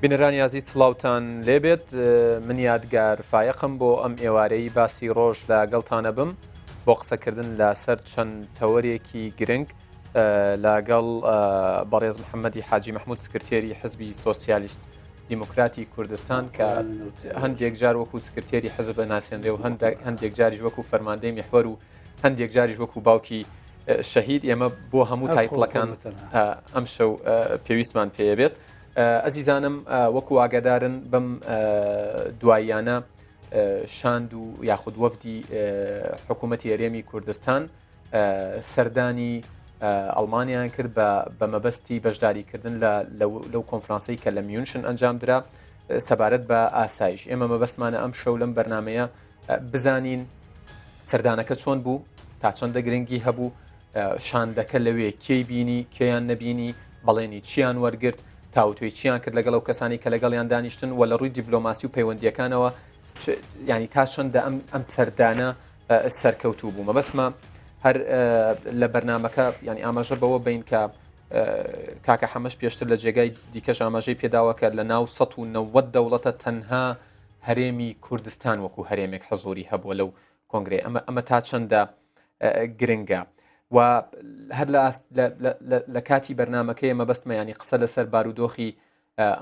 بینەرانی یازی سڵاوتان لێبێت من یادگار فایقم بۆ ئەم ئێوارەی باسی ڕۆژ لەگەڵتانە بم بۆ قسەکردن لەسەر چەند تەوەرێکی گرنگ لەگەڵ بەڕێز محەممەدی حاجی محمود سکرتێری حزبی سۆسیالیست دیموکراتی کوردستان کە هەندێک جار وەکو سکرتێری حزب ناسێنرێ و هەندێک جاریش وەکو فەرماندەی میحوەر و هەندێک جاریش وەکو باوکی شەهید ئێمە بۆ هەموو تایتڵەکان ئەم شەو پێویستمان پێبێت. ئەزیزانم وەکو ئاگادارن بم دواییانە شاند و یاخود وەفدی حکوومەتی هەرێمی کوردستان سەردانی ئەڵمانیان کرد بە مەبەستی بەشداریکردن لەو کۆنفرانسەی کە لە میونشن ئەنجام درا سەبارەت بە ئاسایش. ئێمە مەبەستمانە ئەم شەو لەم بەرنمەیە بزانین سەردانەکە چۆن بوو، تا چەندە گرنگی هەبوو، شاندەکە لەوێ کێی بینی کێیان نەبینی، بەڵێنی چیان وەرگرت، تاوتوی چیان کرد لەگەڵ ئەو کەسانی کە لەگەڵیان دانیشتن و لە ڕووی دیبلۆماسی و پەیوەندیەکانەوە ینی تا چەندە ئەم سەردانە سەرکەوتوو بوو. مەبەستمە هەر لە بەرنمەکە ینی ئاماژە بەوە بین کە کاکە حەمەش پێشتر لە جێگای دیکەش ئاماژەی پێداوەکە لە ناو ١٩٠ دەوڵەتە تەنها هەرێمی کوردستان وەکو هەرێمێک حەزوری هەبووە لەو کۆنگرێ. ئەمە تا چەندە گرنگە و هەر لە کاتی بەرنمەکەی مەبەستمە ینی قسە لەسەر بارودۆخی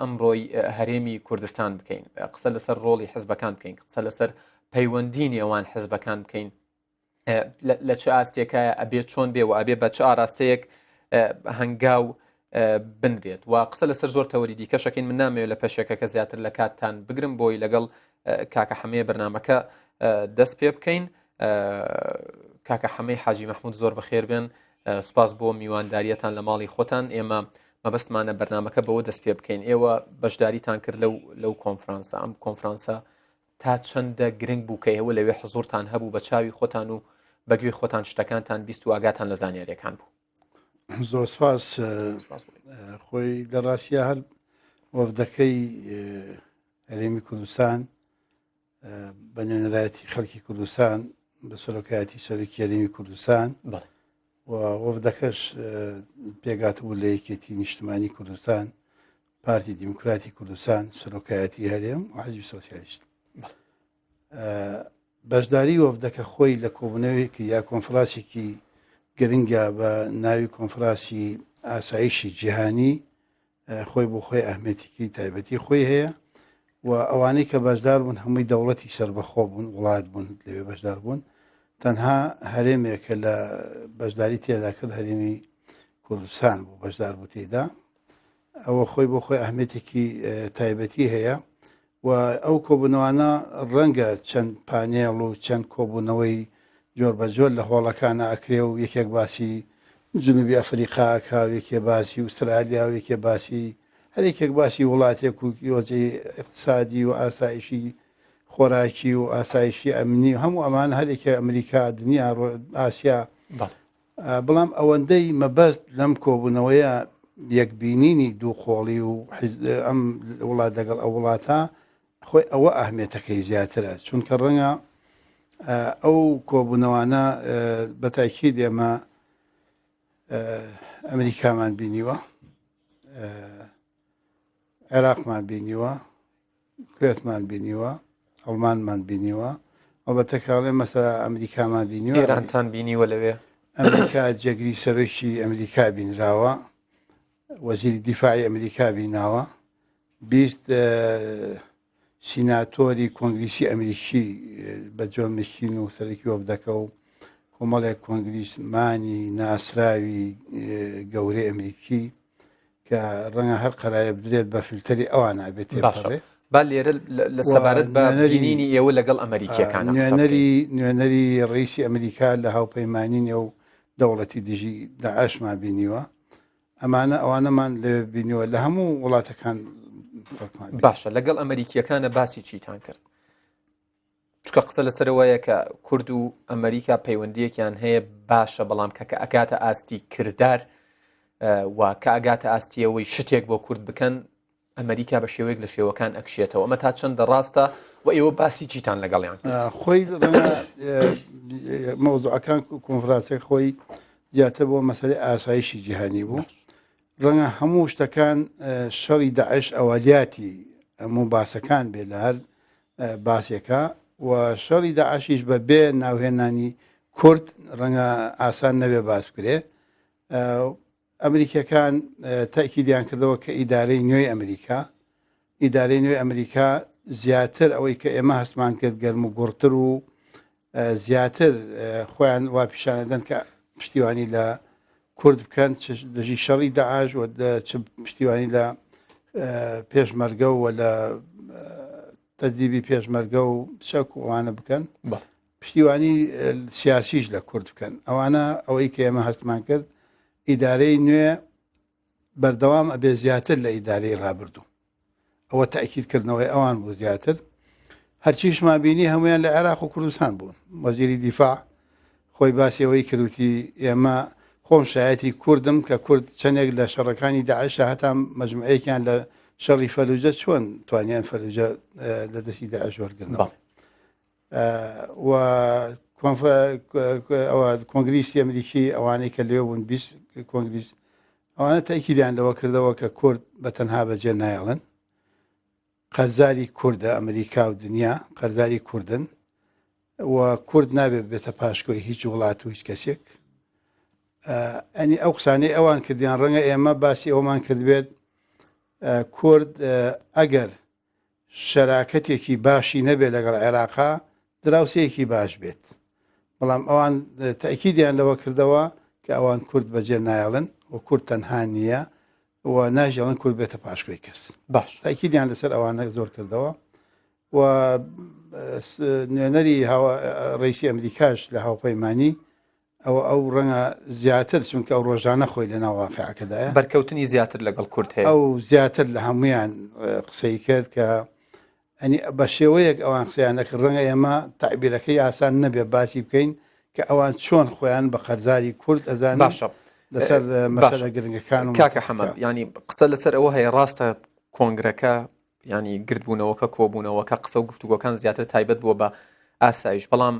ئەمڕۆی هەرێمی کوردستان بکەین، قسە لەسەر ڕۆڵی حزبەکان بکەین، قسە لەسەر پەیوەندی نێوان حزبەکان بکەین، لە چه ئاستێکایە ئەبێت چۆن بێ و ئەبێ بە چه ئاراستەیەک هەنگاو بنرێت و قسە لەسەر زۆر تەوەری دیکەشەکەین. من نامەوێت لە پێشێکەکە زیاتر لە کاتتان بگرم بۆی لەگەڵ کاکە حەمەیە بەرنمەکە دەست پێ بکەین. کاکە حەمەی حاجی محمود زۆر بەخێر بێن، سوپاس بۆ میوانداریەتان لە ماڵی خۆتان. ئێمە مەبەستمانە بەرنمەکە بەوە دەست پێ بکەین. ئێوە بەشداریتان کرد لەو کۆنفرانسە، ئەم کۆنفرانسە تا چەندە گرنگ بوو کە ئێوە لەوێ حزورتان هەبوو بە چاوی خۆتان و بەگوێی خۆتان شتەکانتان بیست و ئاگاتان لە زانیاریەکان بوو. زۆر سپاس. خۆی لە ڕاستیە هەر وەفدەکەی هەرێمی کوردستان بە نوێنەرایەتی خەڵکی کوردستان بە سەرۆکایەتی سەرۆکی هەرێمی کوردستان و وەفدەکەش پێگات بوو لە یەکێتی نیشتمانی کوردستان، پارتی دیموکراتی کوردستان، سەرۆکایەتی هەرێم و حزبی سۆسیالیست. بەشداری وەفدەکە خۆی لە کۆبوونەوەیەکی یا کۆنفرانسێکی گرنگە بە ناوی کۆنفرانسی ئاسایشی جیهانی خۆی بۆ خۆی ئەهمێتێکی تایبەتی خۆی هەیە و ئەوانەی کە بەشدار بوون هەمووی دەوڵەتی سربەخۆ بوون، وڵات بوون لەوێ بەشدار بوون. تەنها هەرێمێکە لە بەشداری تێدا کرد هەرێمی کوردستان بوو بەشدار بوو تێدا. ئەوە خۆی بۆ خۆی ئەهمێتێکی تایبەتی هەیە و ئەو کۆبوونەوانە ڕەنگە چەند پانێڵ و چەند کۆبوونەوەی جۆر بە جۆر لە هۆڵەکانە ئەکرێ و یەکێک باسی جنوبی ئەفریقاکە، یەکێ باسی ئوسترالیا و یەکێ باسی هەرێکێک باسی وڵاتێک و وەزەی اقتصادی و ئاسایشی خۆراکی و ئاسایشی ئەمنی و هەموو ئەمان هەرێکە ئەمریکا، دنیا، ئاسیا. بەڵام ئەوەندەی مەبەست لەم کۆبوونەوەیە یەکبینینی دووقۆڵی و ئەم وڵات لەگەڵ ئەو وڵاتە خۆی ئەوە ئەهمێتەکەی زیاترە، چونکە ڕەنگە ئەو کۆبوونەوانە بە تاکید ئێمە ئەمریکامان بینیوە، عێراقمان بینیوە، کوێتمان بینیوە، ئەڵمانمان بینیوە، ئەڵبەتە کاڵێ مەسەلا ئەمریکامان بینیوە، ئێرانتان بینیوە لەوێ. ئەمریکا جێگری سەرۆکی ئەمریکا بینراوە، وەزیری دیفاعی ئەمریکا بیناوە، 20 سیناتۆری کۆنگریسی ئەمریکی بە جۆن مەکین و سەرۆکی وەفدەکە و کۆمەڵێک کۆنگریسمانی ناسراوی گەورەی ئەمریکی کە ڕەنگە هەر قەرایە بدرێت بە فیلتەری ئەوان نابێت تێپەڕێ. با لێرە لە سەبارەت بە بینینی ئێوە لەگەڵ ئەمریکیەکان نوێنەری ڕئیسی ئەمریکا لە هاوپەیمانینە و دەوڵەتی دژی داعشمان بینیوە. ئەوانەمان لێ بینیوە لە هەموو وڵاتەکان. باشە، لەگەڵ ئەمریکیەکانە باسی چیتان کرد؟ چکە قسە لەسەرەوەیە کە کورد و ئەمریکا پەیوەندیەکیان هەیە باشە، بەڵام کە ئەگاتە ئاستی کردار و کە ئەگاتە ئاستیەوەی شتێک بۆ کورد بکەن ئەمریکا بە شێوەیەک لە شێوەکان ئەکشێتەوە. ئەمە تا چەندە ڕاستە و ئێوە باسی چیتان لەگەڵیان کرد؟ خۆی مەوزوعەکان کۆنفرانسەی خۆی زیاتر بۆ مەسەلەی ئاسایشی جیهانی بوو. ڕەنگە هەموو شتەکان شەڕی داعش ئەوەلیاتی هەموو باسەکان بێ لە هەر باسێکە و شەڕی داعشیش بە بێ ناوهێنانی کورد ڕەنگە ئاسان نەبێ باس بکرێ. ئەمریکەکان تاکیدیان کردەوە کە ئیدارەی نوێی ئەمریکا زیاتر ئەوەی کە ئێمە هەستمان کرد گەرم و گوڕتر و زیاتر خۆیان وا پیشانەدەن کە پشتیوانی لە کورد بکەن دژی شەڕی داعش و پشتیوانی لە پێشمەرگە و لە تەدیبی پێشمەرگە و شەک و ئەوانە بکەن، پشتیوانی سیاسیش لە کورد بکەن. ئەوانە ئەوەی کە ئێمە هەستمان کرد ئیدارەی نوێ بەردەوام ئەبێ زیاتر لە ئیدارەی ڕابردوو. ئەوە تاکیدکردنەوەی ئەوان بوو زیاتر. هەرچیشمان بینی هەمویان لە عێراق و کوردستان بوون. وەزیری دیفاع خۆی باسیەوەی کردوتی ئێمە خۆم شایەتی کوردم کە کورد چەندێک لە شەڕەکانی داعش هەتا مەجموعەیەکیان لە شەڕی فەلوجە چۆن توانیان فەلوجە لە دەستی داعش وەرگرنەوە. و ئەوە کۆنگریسی ئەمریکی ئەوانەی کە لێ بوون 20 کۆنگریس ئەوانە تاکیدیان لەوە کردەوە کە کورد بەتەنها بەجێ نایەڵن. قەرزاری کووردە ئەمریکا و دنیا قەرزاری کوردن و کورد نابێت بێتە پاشکۆی هیچ وڵات و هیچ کەسێک. ئەنی ئەو قسانەی ئەوان کردیان ڕەنگە ئێمە باسی ئەومان کردبێت کورد ئەگەر شەراکەتێکی باشی نەبێت لەگەڵ عێراقا دراوسەیەکی باش بێت. بەڵام ئەوان تاکیدیان لەوە کردەوە کە ئەوان کورد بەجێ نایڵن و کورد تەنها نییە و ناژێڵن کورد بێتە پاشکۆی کەس. باش تاکیدیان لەسەر ئەوانە زۆر کردەوە و نوێنەری ڕئیسی ئەمریکاش لە هاوپەیمانی ئەو ڕەنگە زیاتر چونکە ئەو ڕۆژانە خۆی لە ناو واقعەکەدایە بەرکەوتنی زیاتر لەگەڵ کورد هەیە. ئەو زیاتر لە هەمویان قسەی کرد کە ئەنی بە شێوەیەک ئەوان قسەیان دەکرد ڕەنگە ئێمە تعبیرەکەی ئاسان نەبێ باسی بکەین کە ئەوان چۆن خۆیان بە خەرزاری کورد ئەزانن. باشە لەسەر مەسەلە گرنگەکان کاکە حەمەد ینی قسە لەسەر ئەوە هەیە ڕاستە کۆنگرەکە ینی گردبوونەوەکە کۆبوونەوەکە قسە و گفتوگۆکان زیاتر تایبەت بووە بە ئاسایش، بەڵام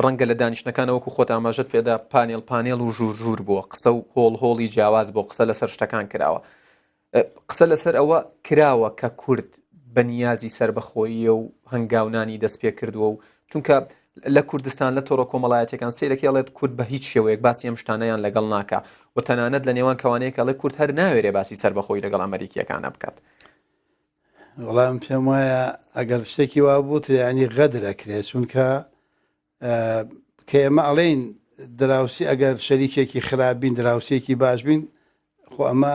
ڕەنگە لە دانیشتەکانەوەکو خۆت ئاماژەت پێدا پانێڵ و ژوور بووە قسە و هۆڵی جیاواز بۆ قسە لەسەر شتەکان کراوە. قسە لەسەر ئەوە کراوە کە کورد بەنیازی سربەخۆییە و هەنگاونانی دەست پێ کردووە و چونکە لە کوردستان لە تۆڕە کۆمەڵایەتەکان سیرەکەڵێت کورد بە هیچ شێوەیەک باسی ئەم شتانەیان لەگەڵ ناکە و تەنانەت لە نێوان کەوانەیەکەڵێ کورد هەر ناوێرێ باسی سربەخۆی لەگەڵ ئەمریکیەکانە بکات. وەڵام پێم وایە ئەگەر شتێکی وا بوو ینی غەدر ئەکرێت چونکە کە ئێمە ئەڵێن دراوسی ئەگەر شەریکێکی خراپبین دراوسێکی باش بین خۆ ئەمە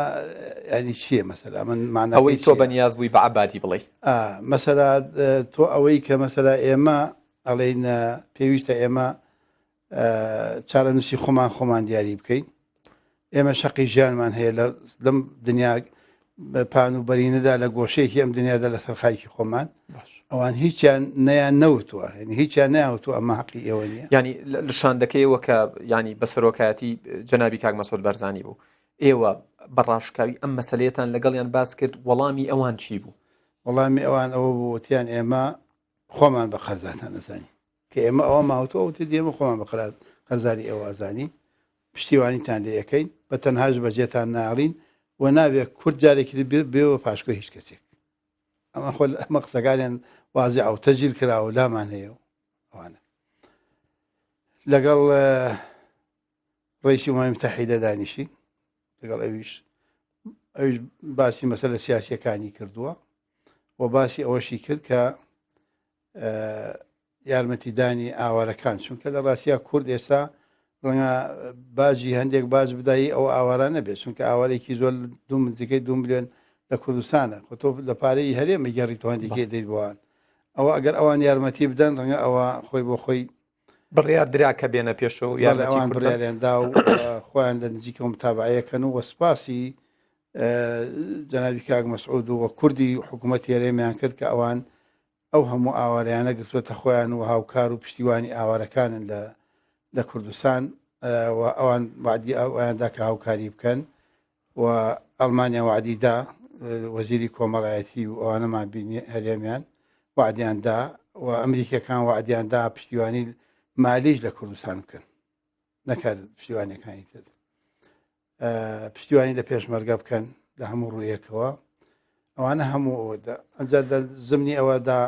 ینی چییە مەسەلا من معنی ئەوەی تۆ بەنیاز بووی بە عەبادی بڵێ مەسەلا تۆ ئەوەی کە مەسەلا ئێمە ئەڵێن پێویستە ئێمە چارەنووسی خۆمان دیاری بکەین. ئێمە شەقی ژیانمان هەیە لەم دنیا پان و بەرینەدا لە گۆشەیەکی ئەم دنیادا لەسەر خاکی خۆمان. ئەوان هیچیان نەیان نەوتووە هیچیان ناوتووە ئەمە حەقی ئێوە نیە. ینی شاندەکەیەوە کە ینی بە سەرۆکایەتی جەنابی کاک مەسعود بەرزانی بوو ئێوە بەڕاشکاوی ئەم مەسەلەیەتان لەگەڵیان باس کرد وەڵامی ئەوان چی بوو؟ وەڵامی ئەوان ئەوە بووتیان ئێمە خۆمان بە خەرزاتان نەزانی کە ئێمە ئەوە ماوتەوە وتی ئێمە خۆمان بە خەرزاری ئێوە ئەزانی پشتیوانیتان لێ یەکەین بە تەنهاش بەجێتان ناڵین و نابێت کورد جارێکی بێەوە پاشکۆی هیچ کەسێک. ئەمە خۆ ئەمە قسەکانیان وازی ئەو تەجیل کراوە لامان هەیە و ئەوانە لەگەڵ ڕئیسی ئومەمی متحیدە دانیشی لەگەڵ ئەویش باسی مەسەلە سیاسیەکانی کردووە و باسی ئەوەشی کرد کە یارمەتیدانی ئاوارەکان چونکە لە ڕاستیا کورد ئێستا ڕەنگە باجی هەندێک باج بدایی ئەو ئاوارە نەبێت چونکە ئاوارێکی زۆر نزیکەی 2 میلیۆن لە کوردستانە خۆ تۆ لە پارەی هەرێمە گەڕی توانندێکی دەیت بۆوان ئەوە ئەگەر ئەوان یارمەتی بدەن ڕەنگە ئەوە خۆی بۆ خۆی بڕیار دراکە بێنە پێشەوە ئەوان بڕیاریاندا و خۆیان لە نزیکەوە متابعەکەن و وەسپاسی جەنابی کاک مەسعود و کوردی حکوومەتی هەرێمیان کرد کە ئەوان ئەو هەموو ئاوارەیانە گرتوۆتە خۆیان و هاوکار و پشتیوانی ئاوارەکانن لە کوردستان و ئەوان وعدی ئەویاندا کە هاوکاری بکەن و ئەڵمانیا وعدیدا وەزیری کۆمەڵایەتی و ئەوانەمان بینی هەرێمیان وعدیاندا و ئەمریکەکان وعدیاندا پشتیوانی مالیش لە کوردستان بکەن نەکرد پشتیوانەکانی تر پشتیوانی لە پێشمەرگە بکەن لە هەموو ڕوویەکەوە ئەوانە هەموو ئەنجا لە زمنی ئەوەدا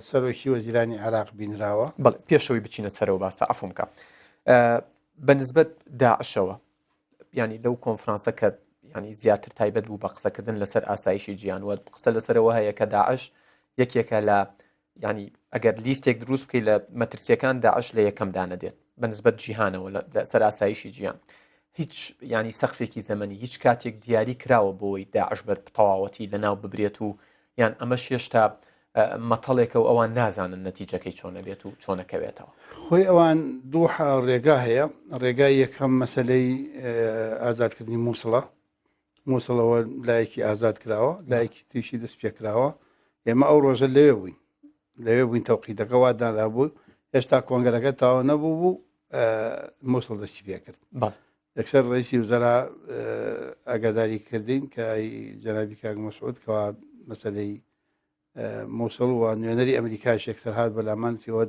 سەرۆکی وەزیرانی عێراق بینراوە. بەڵێ پێشەوەی بچینە سەرەوە باسە ئەفۆم بکە بەنسبەت داعشەوە ینی لەو کۆنفرانسە کە ینی زیاتر تایبەت بوو بە قسەکردن لەسەر ئاسایشی گیانوە قسە لەسەرەوە هەیە کە داعش یەکێکە لە ینی ئەگەر لیستێک دروست بکەی لە مەترسیەکان داعش لە یەکەمدانە دێت بەنسبەت جیهانەوە لەسەر ئاسایشی گیان هیچ ینی سەقفێکی زەمەنی هیچ کاتێک دیاری کراوە بۆی داعش بە تەواوەتی لەناو ببرێت و یان ئەمەش هێشتا مەتەڵێکە و ئەوان نازانن نەتیجەکەی چۆنە بێت و چۆنەکەوێتەوە. خۆی ئەوان دوو ڕێگا هەیە. ڕێگای یەکەم مەسلەی ئازادکردنی مووسڵەوە لایەکی ئازاد کراوە لایەکی تریشی دەست پێکراوە. ئێمە ئەو ڕۆژە لەوێ بووین تەوقیدەکە وادانرا بوو هێشتا کۆنگەرەکە تاوە نەبوو بوو مووسڵ دەستی پێ کرد. یەکسەر ڕئیسی وزەرا ئاگاداری کردین کە جەنابی کاک مەسعود کەوا مەسەلەی مووسڵ و نوێنەری ئەمریکای یەکسەر هات بەلامان پێوە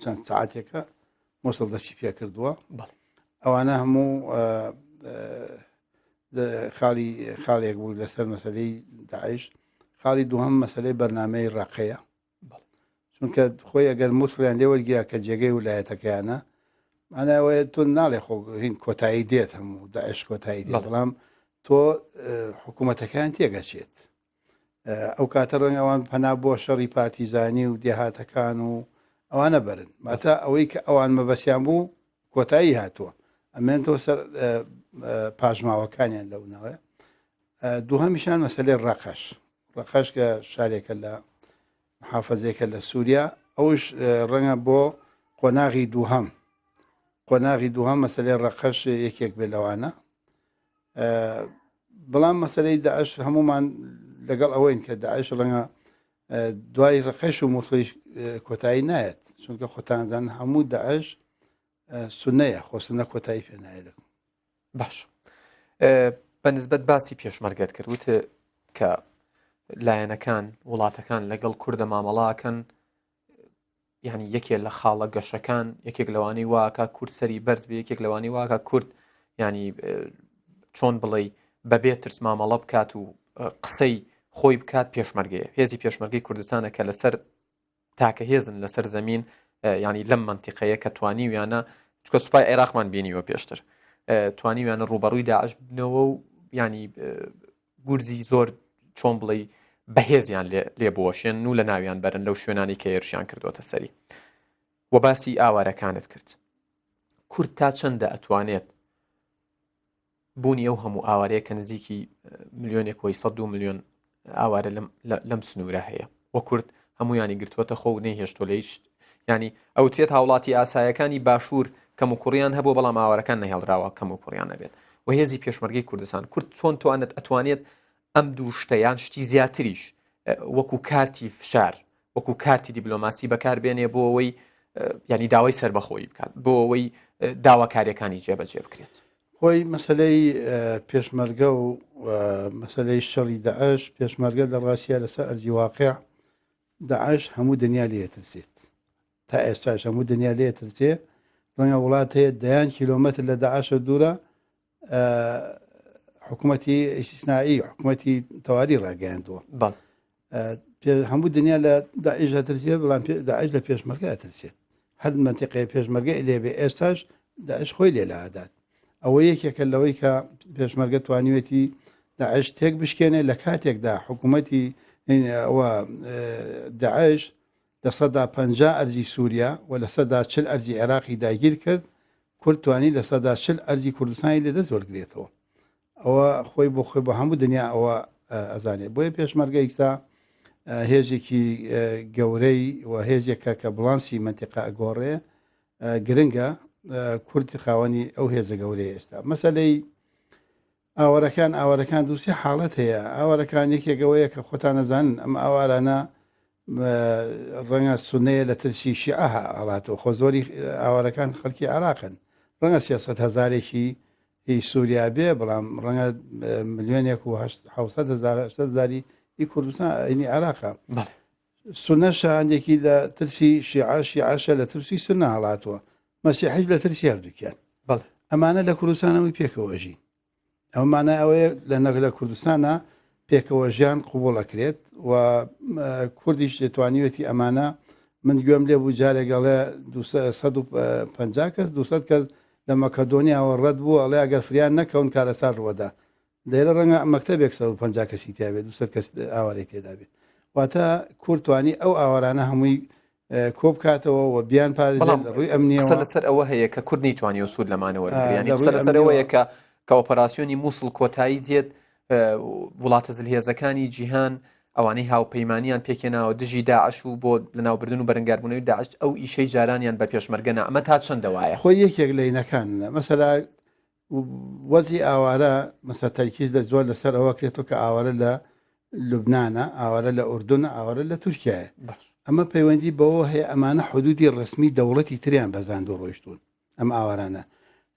چەند ساعاتێکە مووسڵ دەستی پێ کردووە. ئەوانە هەموو خاڵێک بوو لەسەر مەسەلەی داعش. خاڵی دووهەم مەسەلەی بەرنامەی ڕاقەیە چونکە خۆی ئەگەر مووسڵیان لێ وەرگیا کە جێگەی ویلایەتەکەیانە ماناوەیە تۆ ناڵێ خۆ هین کۆتایی دێت هەموو داعش کۆتایی دێت بەڵام تۆ حکوومەتەکان تێگەچێت. ئەو کاتە ڕەنگە ئەوان پەنا بۆ شەڕی پارتیزانی و دێهاتەکان و ئەوانە بەرن ماتە ئەوەی کە ئەوان مەبەسییان بوو کۆتایی هاتووە ئەمێنەوە سەر پاژماوەکانیان لەونەوە. دووهەمیشان مەسەلەی ڕەقەش کە شارێکە لە محافەزێکە لە سووریا ئەوش ڕەنگە بۆ قۆناغی دووهەم مەسەلەی ڕەقەش یەکێک بێ لەوانە. بەڵام مەسەلەی داعش هەمومان لەگەڵ ئەوەین کە داعش ڕەنگە دوای ڕەقەش و مووسڵی کۆتایی نایەت چونکە خۆتانزان هەموو داعش سونەیە خۆسنە کۆتایی پێ نایە. باش بەنسبەت باسی پێشمەرگەت کردوت کە لایەنەکان وڵاتەکان لەگەڵ کوردە مامەڵاکەن ینی یەکێک لە خاڵە گەشەکان یەکێک لەوانەی واکە کورد سەری بەرز بێ یەکێک لەوانەی واکە کورد ینی چۆن بڵێ بەبێ ترس مامەڵە بکات و قسەی خۆی بکات پێشمەرگەیە. هێزی پێشمەرگەی کوردستانە کە لەسەر تاکە هێزن لەسەر زەمین ینی لەم منتیقەیە کە توانیویانە چکە سوپای عێراقمان بینیوە پێشتر توانیویانە ڕوبەڕووی داعش بنەوە و ینی گورزی زۆر چۆن بڵێ بەهێزیان لێ بۆشێن و لە ناویان بەرن لەو شوێنانی کە هێرشیان کردوتە سەری. و باسی ئاوارەکانت کرد. کورد تا چەندە ئەتوانێت بوونی ئەو هەموو ئاوارەیە کە نزیکی ملیۆنێک کۆی 100 ملیۆن ئاوارە لەم سنوورە هەیە وە کورد هەمویانی گرتووەتە خۆ و نەیهێشتۆ لە هیچ ینی ئەو تێت هاوڵاتی ئاسایەکانی باشوور کەم و کوڕیان هەبوو بەڵام ئاوارەکان نەهێڵراوە کەم و کوڕیان نەبێت. و هێزی پێشمەرگەی کوردستان کورد چۆن ئەتوانێت ئەم دوو شتەیان شتی زیاتریش وەکو کارتی فشار وەکو کارتی دیبلۆماسی بەکاربێنێ بۆ ئەوەی ینی داوای سربەخۆیی بکات بۆ ئەوەی داواکاریەکانی جێبەجێ بکرێت. خۆی مەسلەی پێشمەرگە و مەسلەی شەڕی داعش پێشمەرگە لە ڕاستیە لەسەر ئەرزی واقع داعش هەموو دنیا لێترسێت تا ئێستاش هەموو دنیا لێترسێ ڕەنگە وڵات هەیە 10 کیلۆمەتر لە داعشە دوورە حکوومەتی ئیسtisnایی حکوومەتی تەواری ڕاگەیاندووە هەموو دنیا لە داعش دەترسێت بەڵام داعش لە پێشمەرگە ئەترسێت هەر منتیقەی پێشمەرگە لێبێ ئێستاش داعش خۆی لێ لەعادات ئەوە یەکێکە لەوەی کە پێشمەرگە توانیوێتی داعش تێک بشکێنێ لە کاتێکدا حکوومەتی ئەوە داعش لە 150 ئەرزی سووریا و لە 140 ئەرزی عێراقی داگیر کرد کورد توانی لە 140 ئەرزی کوردستانی لێدەست وەرگێتەوە. ئەوە خۆی بۆ خۆی بۆ هەموو دنیا ئەوە ئەزانێت بۆیە پێشمەرگە ئیستا هێزێکی گەورەی و هێزێکە کە بڵانسی منتیقە ئەگۆڕێ گرنگە کورتی خاوەنی ئەو هێزە گەورەی ئێستا. مەسەلەی ئاوارەکان دووسێ حاڵەت هەیە. ئاوارەکان یەکێکەوەیە کە خۆتان نەزانن ئەم ئاوارانە ڕەنگە سونەیە لە ترسی شیعە هەڵاتەوە خۆ زۆری ئاوارەکان خەڵکی عێراقن ڕەنگە 300 هەزارێکی هی سووریا بێ بەڵام ڕەنگە ملیۆنێک و 800 هی کوردستان ئەینی عێراقە سونەشە هەندێکی لە ترسی شیعەشە لە ترسی سونە هەڵاتوە مەسیحیش لە ترسی هەردووکیان ئەمانە لە کوردستانەوەی پێکەوەژین ئەومانە ئەوەیە لە کوردستانە پێکەوەژیان قوبوڵەکرێت و کوردیش دەتوانیوێتی ئەمانە من گوێم لێ بوو جارێکگەڵێ 150 کەس 200 کەس لە مەکەدۆنیاوە ڕەت بوو ئەڵێ ئەگەر فریان نەکەون کارەسار ڕوەدا لێرە ڕەنگە مەکتەبێک 150 کەسی تیاابێت 200 کەس ئاوارەی تێدا بێت واتە کورتوانی ئەو ئاوارانە هەمووی کۆ بکاتەوە و بیان پارێزێت ڕووی ئەمنیەوە لەسەر ئەوە هەیە کە کورد نەیتوانی و سوود لەمانەوە ینی لەسەرەوەیە کە ئۆپەراسیۆنی مووسڵ کۆتایی دێت وڵاتە زلهێزەکانی جیهان ئەوانەی هاوپەیمانیان پێکێناوە دژی داعش و بۆ لەناوبردن و بەرەنگاربوونەوەی داعش ئەو ئیشەی جارانیان بە پێشمەرگەنا ئەمە تا چەندەوایە خۆی یەکێک لە عینەکانە مەسەلا وەزی ئاوارە مەسە تەرکیز لە زۆر لەسەر ئەوە کرێتەوە کە ئاوارە لە لوبنانە ئاوارە لە ئوردونە ئاوارە لە تورکیایە ئەمە پەیوەندی بەوە هەیە ئەمانە حدودی ڕسمی دەوڵەتی تریان بەزاند و ڕۆیشتون ئەم ئاوارانە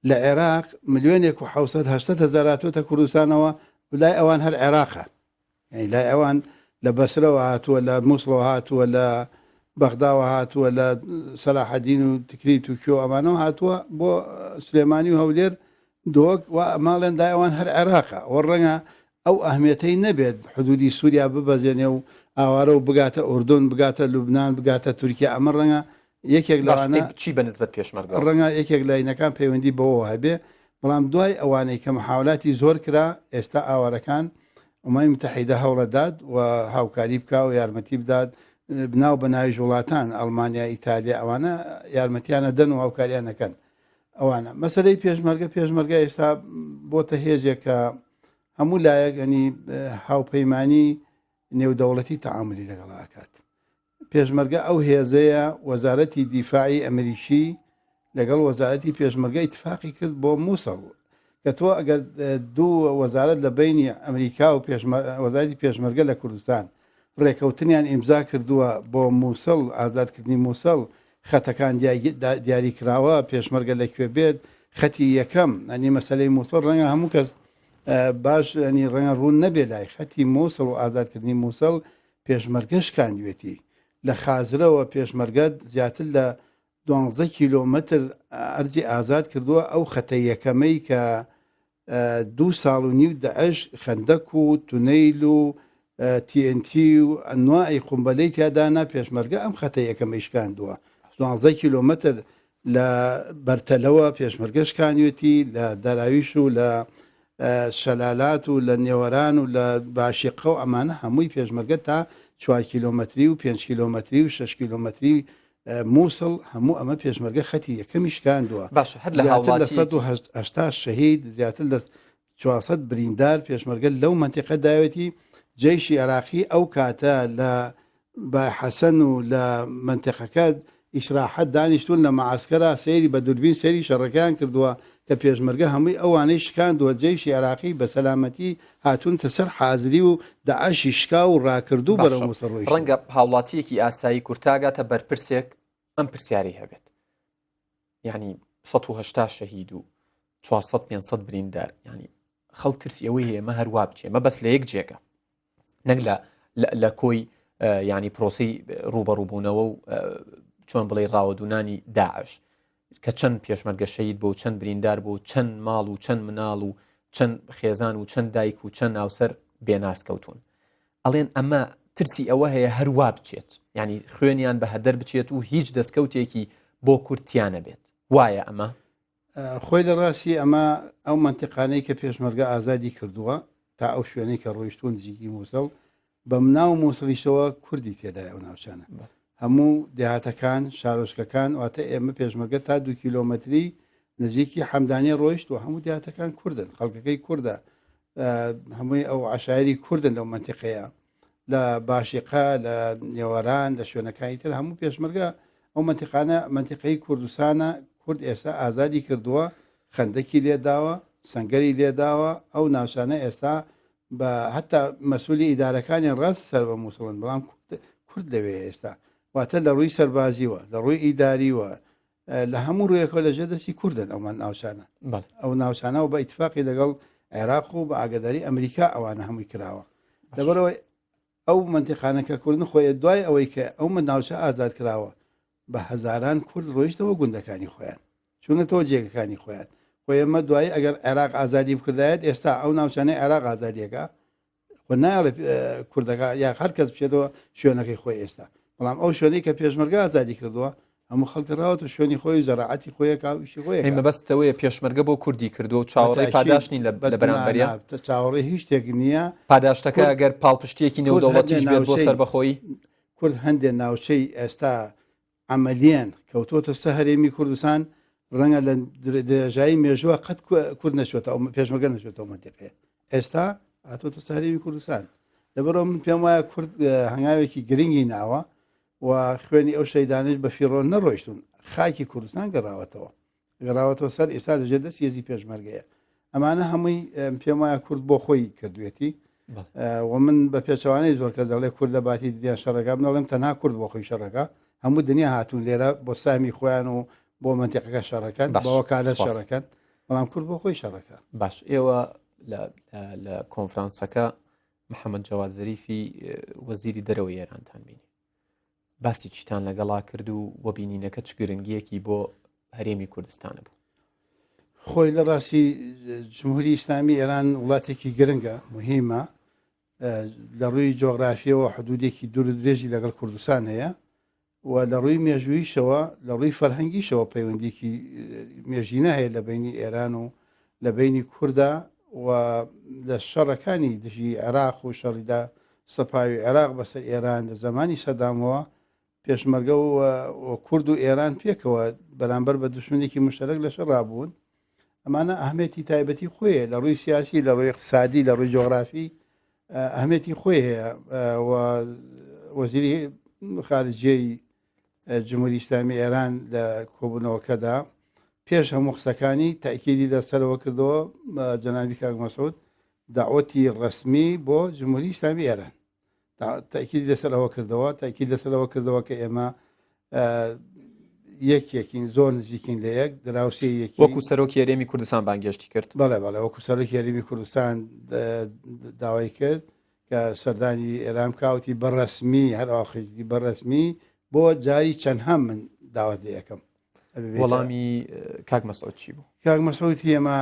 لە عێراق 1,800,000 کوردستانەوە لای ئەوان هەر عێراقە لای ئەوان لە بەسرەوە هاتووە لە مووسڵەوە هاتووە لە بەغداوە هاتووە لە سەلاحەدین و تکریت و کێو ئەمانەوە هاتووە بۆ سلێمانی و هەولێر دۆک و ئەماڵێن لای ئەوان هەر عێراقە وە ڕەنگە ئەو ئەهمیەتەی نەبێت حدودی سووریا ببەزێنێ و ئاوارە و بگاتە ئوردون بگاتە لوبنان بگاتە تورکیا ئەمە ڕەنگە یەکێک لەوانە چی بەنسبەت پێشمەرگە ڕەنگە یەکێک لە عینەکان پەیوەندی بەوە هەبێ بەڵام دوای ئەوانەی کە محاولاتی زۆر کرا ئێستا ئاوارەکان ئەمای متحیدە هەوڵەداد و هاوکاری بکە و یارمەتی بدات بناو بە ناوی وڵاتان ئەڵمانیا ئیتالیا ئەوانە یارمەتیانە دەن و هاوکاریانەکەن ئەوانە مەسلەی پێشمەرگە ئێستا بۆتە هێزێک کە هەموو لایەک ینی هاوپەیمانی نێودەوڵەتی تەعاملی لەگەڵاکات پێشمەرگە ئەو هێزەیە وەزارەتی دیفاعی ئەمریکی لەگەڵ وەزارەتی پێشمەرگە ئیتفاقی کرد بۆ مووسڵ کە تۆ ئەگەر دوو وەزارەت لە بینی ئەمریکا و وەزارەتی پێشمەرگە لە کوردستان ڕێکەوتنیان ئیمزا کردووە بۆ مووسڵ ئازادکردنی مووسڵ خەتەکان دیاری کراوە پێشمەرگە لەکوێ بێت خەتی یەکەم ئەنی مەسلەی مووسڵ ڕەنگە هەموو کەس باش ئەنی ڕەنگە ڕوون نەبێ لای خەتی مووسڵ و ئازادکردنی مووسڵ پێشمەرگەشکاندوێتی لە خازرەوە پێشمەرگەت زیاتر لە 12 کیلۆمەتر ئەرزی ئازاد کردووە ئەو خەتە یەکەمەی کە 2 ساڵ و نیو داعش خەندەک و تونەیل و TNT و ئەنواعی قومبەلەی تیادانا پێشمەرگە ئەم خەتە یەکەمەی شکاندووە 12 کیلۆمەتر لە بەرتەلەوە پێشمەرگەشکانوێتی لە دەراویش و لە شەلالات و لە نێوەران و لە باشیقە و ئەمانە هەمووی پێشمەرگە تا 4 کیلۆمەتری و 5 کیلۆمەتری و 6 کیلۆمەتری مووسڵ هەموو ئەمە پێشمەرگە خەتی یەکەمی شکاندووە زیاتر لە 180 شەهید زیاتر لە 400 بریندار پێشمەرگە لەو منتیقە داوێتی جێیشی عێراقی ئەو کاتە لە حەسەن و لە منتیقەکە ئیشراحەت دانیشتون لە مەعسکەرا سەیری بە دوربین سەیری شەڕەکان کردووە کە پێشمەرگە هەمووی ئەوانەی شکاندووە جێیشی عێراقی بە سەلامەتی هاتوونتە سەر حازری و داعشی شکا و ڕاکردوو بەرەو مووسڵ ڕەنگە هاوڵاتیەکی ئاسایی کورتاگاتە بەرپرسێک ئەم پرسیاری هەبێت یعنی 180 شەهید و 400-500 بریندار ینی خەڵک ترسی ئەوەی هەیە مە هەروە بچێ مە بەس لە یەک جێگە نەک لە کۆی ینی پرۆسی ڕوبەڕووبوونەوە و چۆن بڵێ ڕاوەدونانی داعش کە چەند پێشمەرگە شەید بۆ چەند بریندار بۆ چەند ماڵ و چەند مناڵ و چەند خێزان و چەند دایک و چەند ناوسەر بێناسکەوتون ئەڵێن ئەمە ترسی ئەوە هەیە هەروە بچێت ینی خوێنیان بە هەدەر بچێت و هیچ دەستکەوتێکی بۆ کورتیانە بێت وایە ئەمە خۆی لە ڕاستی ئەمە ئەو منتیقانەی کە پێشمەرگە ئازادی کردووە تا ئەو شوێنەی کە ڕۆیشتون نزیکی مووسڵ بە مناو مووسڵیشەوە کوردی تێدای ئەو ناوچانە هەموو دێهاتەکان شارۆچکەکان واتە ئێمە پێشمەرگە تا 2 کیلۆمەتری نزیکی حەمدانی ڕۆیشت و هەموو دێهاتەکان کوردن خەڵکەکەی کووردە هەمووی ئەو عشاعری کوردن لەو منتیقەیە لە باشیقە لە نێوەران لە شوێنەکانی تر هەموو پێشمەرگە ئەو منتیقانە منتیقەی کوردستانە کورد ئێستا ئازادی کردووە خەندەکی لێداوە سەنگەری لێداوە ئەو ناوچانە ئێستا بە هەتا مەسئولی ئیدارەکانی ڕاست سەر بە مووسڵن بەڵام کورد لەوێ ئێستا واتە لە ڕووی سەربازیوە لە ڕووی ئیداریوە لە هەموو ڕوویەکەوە لە ژێدەستی کوردن ئەومان ناوچانە ئەو ناوچانەوە بە ئیتفاقی لەگەڵ عێراق و بە ئاگداری ئەمریکا ئەوانە هەمووی کراوە لەبەرەوەی ئەو منتیقانەکە کوردن خۆیە دوای ئەوەی کە ئەو من ناوچە ئازاد کراوە بە هەزاران کورد ڕۆیشتەوە گوندەکانی خۆیان چونەتەوە جێگەکانی خۆیان خۆی ئەمە دوایی ئەگەر عێراق ئازادی بکردایەت ئێستا ئەو ناوچانەی عێراق ئازادیەکە خۆ نایڵێ کوردەکە یا هەر کەس بچێتەوە شوێنەکەی خۆی ئێستا بەڵام ئەو شوێنەی کە پێشمەرگە ئازادی کردووە هەموو خەڵکی ڕاوەتە شوێنی خۆی زەراعەتی خۆیە کاویشی خۆی مەبەستەوەیە پێشمەرگە بۆ کوردی کردو و چاوەڕێی پاداشنی لە بەرامبەریە چاوەڕێ هیچ شتێک نییە پاداشتەکە ئەگەر پاڵپشتێکی نێودەوڵەتیش بێت بۆ سەر بەخۆی کورد هەندێک ناوچەی ئێستا ئەمەلیان کەوتۆتە سە هەرێمی کوردستان ڕەنگە لە درێژایی مێژووە قەت کورد نەچێتە پێشمەرگە نەچێتەوە منتیقەیە ئێستا هاتۆتە سە هەرێمی کوردستان لەبەرەوە من پێم وایە کورد هەنگاوێکی گرنگی ناوە و خوێنی ئەو شەیدانش بە فیڕۆ نەڕۆیشتون خاکی کوردستان گەڕاوەتەوە سەر ئێستا لەژێ دەست هێزی پێشمەرگەیە ئەمانە هەمووی پێم وایە کورد بۆ خۆی کردوێتی و من بە پێچەوانەی زۆر کە دەڵێ کورد لە باتی دییان شەڕەکە بنەڵێم تەنها کورد بۆ خۆی شەڕەکە هەموو دنیا هاتوون لێرە بۆ سامی خۆیان و بۆ منتیقەکە شەڕەکەن بەوە کالە شەڕەکەن بەڵام کورد بۆ خۆی شەڕەکە باش ئێوە لە کۆنفرانسەکە محەممەد جەواد زەریفی وەزیری دەرەوەی ئێرانتان بینی باسی چیتان لەگەڵا کرد و وەبینینەکە چ گرنگیەکی بۆ هەرێمی کوردستانە بوو خۆی لە ڕاستی جمهوری ئیسلامی ئێران وڵاتێکی گرنگە مهمە لە ڕووی جۆغرافیەوە حدودێکی دوور درێژی لەگەڵ کوردستان هەیە و لە ڕووی مێژوویشەوە لە ڕووی فەرهەنگیشەوە پەیوەندێکی مێژینە هەیە لە بینی ئێران و لە بینی کووردا و لە شەڕەکانی دژی عێراق و شەڕیدا سەپاوی عێراق بەسەر ئێران لە زمانی سەدامەوە پێشمەرگە و کورد و ئێران پێکەوە بەرامبەر بە دشمنێکی مشتەرەک لە شەڕابوون ئەمانە ئەهمێتی تایبەتی خۆیە لە ڕووی سیاسی لە ڕووی اقتصادی لە ڕووی جۆغرافی ئەهمێتی خۆی هەیە و وەزیری خارجیەی جمهوری ئیسلامی ئێران لە کۆبوونەوەکەدا پێش هەموو قسەکانی تاکیدی لەسەرەوە کردەوە جەنابی کاک مەسعود داوەتی ڕسمی بۆ جمهوری ئیسلامی ئێران تاکیدی لەسەرەوە کردەوە تاکید لەسەرەوە کردەوە کە ئێمە یەکێکین زۆر نزیکین لە یەک دراوسێ وەکو سەرۆکی هەرێمی کوردستان بانگێشتی کرد بەڵێ بەڵێ وەکو سەرۆکی هەرێمی کوردستان داوای کرد کە سەردانی ئێران کاوتی بەڕسمی هەر ئاخری بەڕسمی بۆ جاری چەندها من داوت لە یەکەم وەڵامی کاک مەسعود چی بوو کاک مەسعودی ئێمە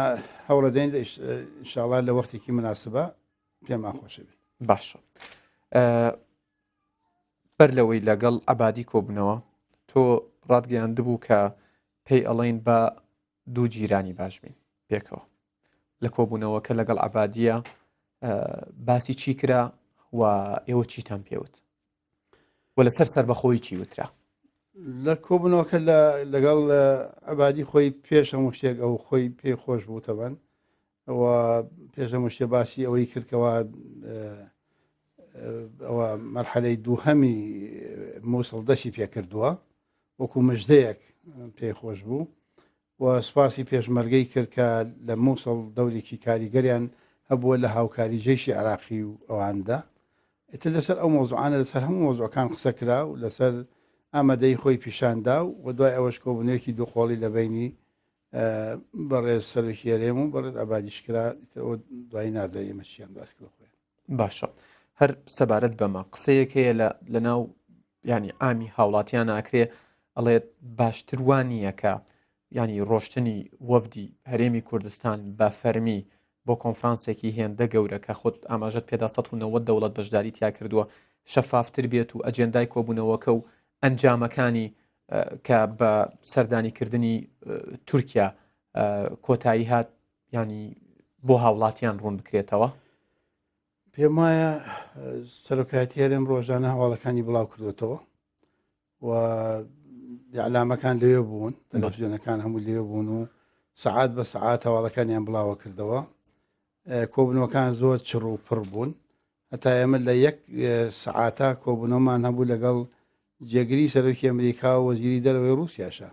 هەوڵەدەین ئینشاءڵڵا لە وەختێکی مناسبە پێمان خۆشە بێت باشە بەر لەوەی لەگەڵ عەبادی کۆبوونەوە تۆ ڕادگەیاندبوو کە پێی ئەڵێن بە دوو جیرانی باش بین پێکەوە لە کۆبوونەوەکە لەگەڵ عەبادیە باسی چی کرا و ئێوە چیتان پێوت و لەسەر سەربەخۆی چی وترا لە کۆبوونەوەکە لەگەڵ عەبادی خۆی پێش هەموو شتێک ئەو خۆی پێی خۆش بوو تەبەن و پێش هەموو شتێ باسی ئەوەی کردکەوە ئەوە مەرحەلەی دووهەمی مووسڵ دەستی پێکردووە وەکو مژدەیەک پێی خۆش بوو و سوپاسی پێشمەرگەی کرد کە لە مووسڵ دەورێکی کاریگەریان هەبووە لە هاوکاری جێشی عێراقی و ئەواندا ئێتر لەسەر ئەو مۆزوعانە لەسەر هەموو مۆزوعەکان قسە کرا و لەسەر ئامادەی خۆی پیشاندا و دوای ئەوەش کۆبوونەوەیەکی دووقۆڵی لە بینی بەڕێز سەرۆکی هەرێم و بەڕێز عەبادیش کرا دوای نازای ئێمە چیان باس کرد خۆیان باشە هەر سەبارەت بەمە قسەیەک هەیە لە ناو ینی ئامی هاوڵاتیان ئاکرێ ئەڵێت باشتر وانییە کە ینی ڕۆشتنی وەفدی هەرێمی کوردستان بە فەرمی بۆ کۆنفرانسێکی هێندە گەورە کە خۆت ئاماژەت پێدا 1990 دەوڵەت بەشداری تیا کردووە شەفافتر بێت و ئەجێندای کۆبوونەوەکە و ئەنجامەکانی کە بە سەردانیکردنی تورکیا کۆتایی هات ینی بۆ هاوڵاتیان ڕوون بکرێتەوە پێم وایە سەرۆکایەتی هەرێم ڕۆژانە هەواڵەکانی بڵاو کردوێتەوە و ئەعلامەکان لێوێ بوون تەلەڤیزیۆنەکان هەموو لێوێ بوون و سەعات بە سەعات هەواڵەکانیان بڵاوە کردەوە کۆبوونەوەکان زۆر چڕ و پڕ بوون هەتا ئێمە لە یەک سەعاتە کۆبوونەوەمان هەبوو لەگەڵ جێگیری سەرۆکی ئەمریکا و وەزیری دەرەوەی رووسیاشە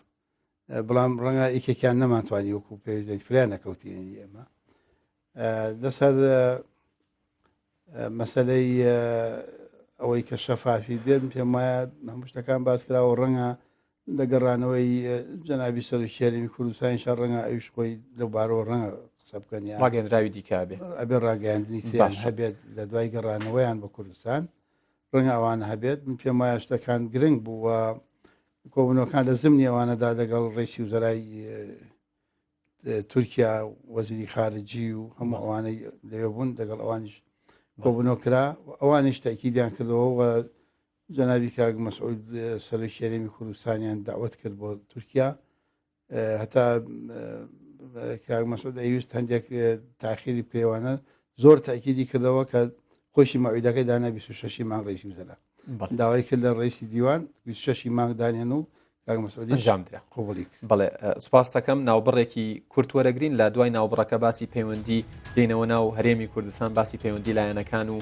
بەڵام ڕەنگە ئیکێکیان نەمانتوانی وەکو پێویست فریان نەکەوتینی ئێمە لەسەر مەسەلەی ئەوەی کە شەفافی بێت پێم وایە هەموو شتەکان باس کراوە ڕەنگە لەگەڕانەوەی جەنابی سەرۆکی هەرێمی کوردستانی شار ڕەنگە ئەویش خۆی لەوبارەوە ڕەنگە قسە بکەن ڕاگەندراوی دیکابێ ئەبێ ڕاگەیاندنی تیان هەبێت لە دوای گەڕانەوەیان بە کوردستان ڕەنگە ئەوانە هەبێت من پێم وایە شتەکان گرنگ بوو و کۆبوونەوەکان لە زمنی ئەوانەدا لەگەڵ ڕێی وزەرای تورکیا وەزیری خارجی و هەموو ئەوانەی لەوێ بوون لەگەڵ ئەوانیش کۆبوونەوە کرا ئەوانش تاکیدیان کردەوە و جەنابی کاک مەسعود سەرۆکی هەرێمی کوردستانیان داوەت کرد بۆ تورکیا هەتا کاک مەسعود ئەویست هەندێک تاخیری بکرێوانە زۆر تاکیدی کردەوە کە خۆشی مەعیدەکەی دانا 26 مانگ ڕئیسی وزەرا داوای کرد لە ڕئیسی دیوان 26 مانگ دانێن و کاک مەسعودی ئەنجامدرا قبوڵی کرد. بەڵێ سوپاس دەکەم ناوبڕێکی کورتوەرەگرین لە دوای ناوبڕەکە باسی پەیوەندی دێنەوە ناو هەرێمی کوردستان باسی پەیوەندی لایەنەکان و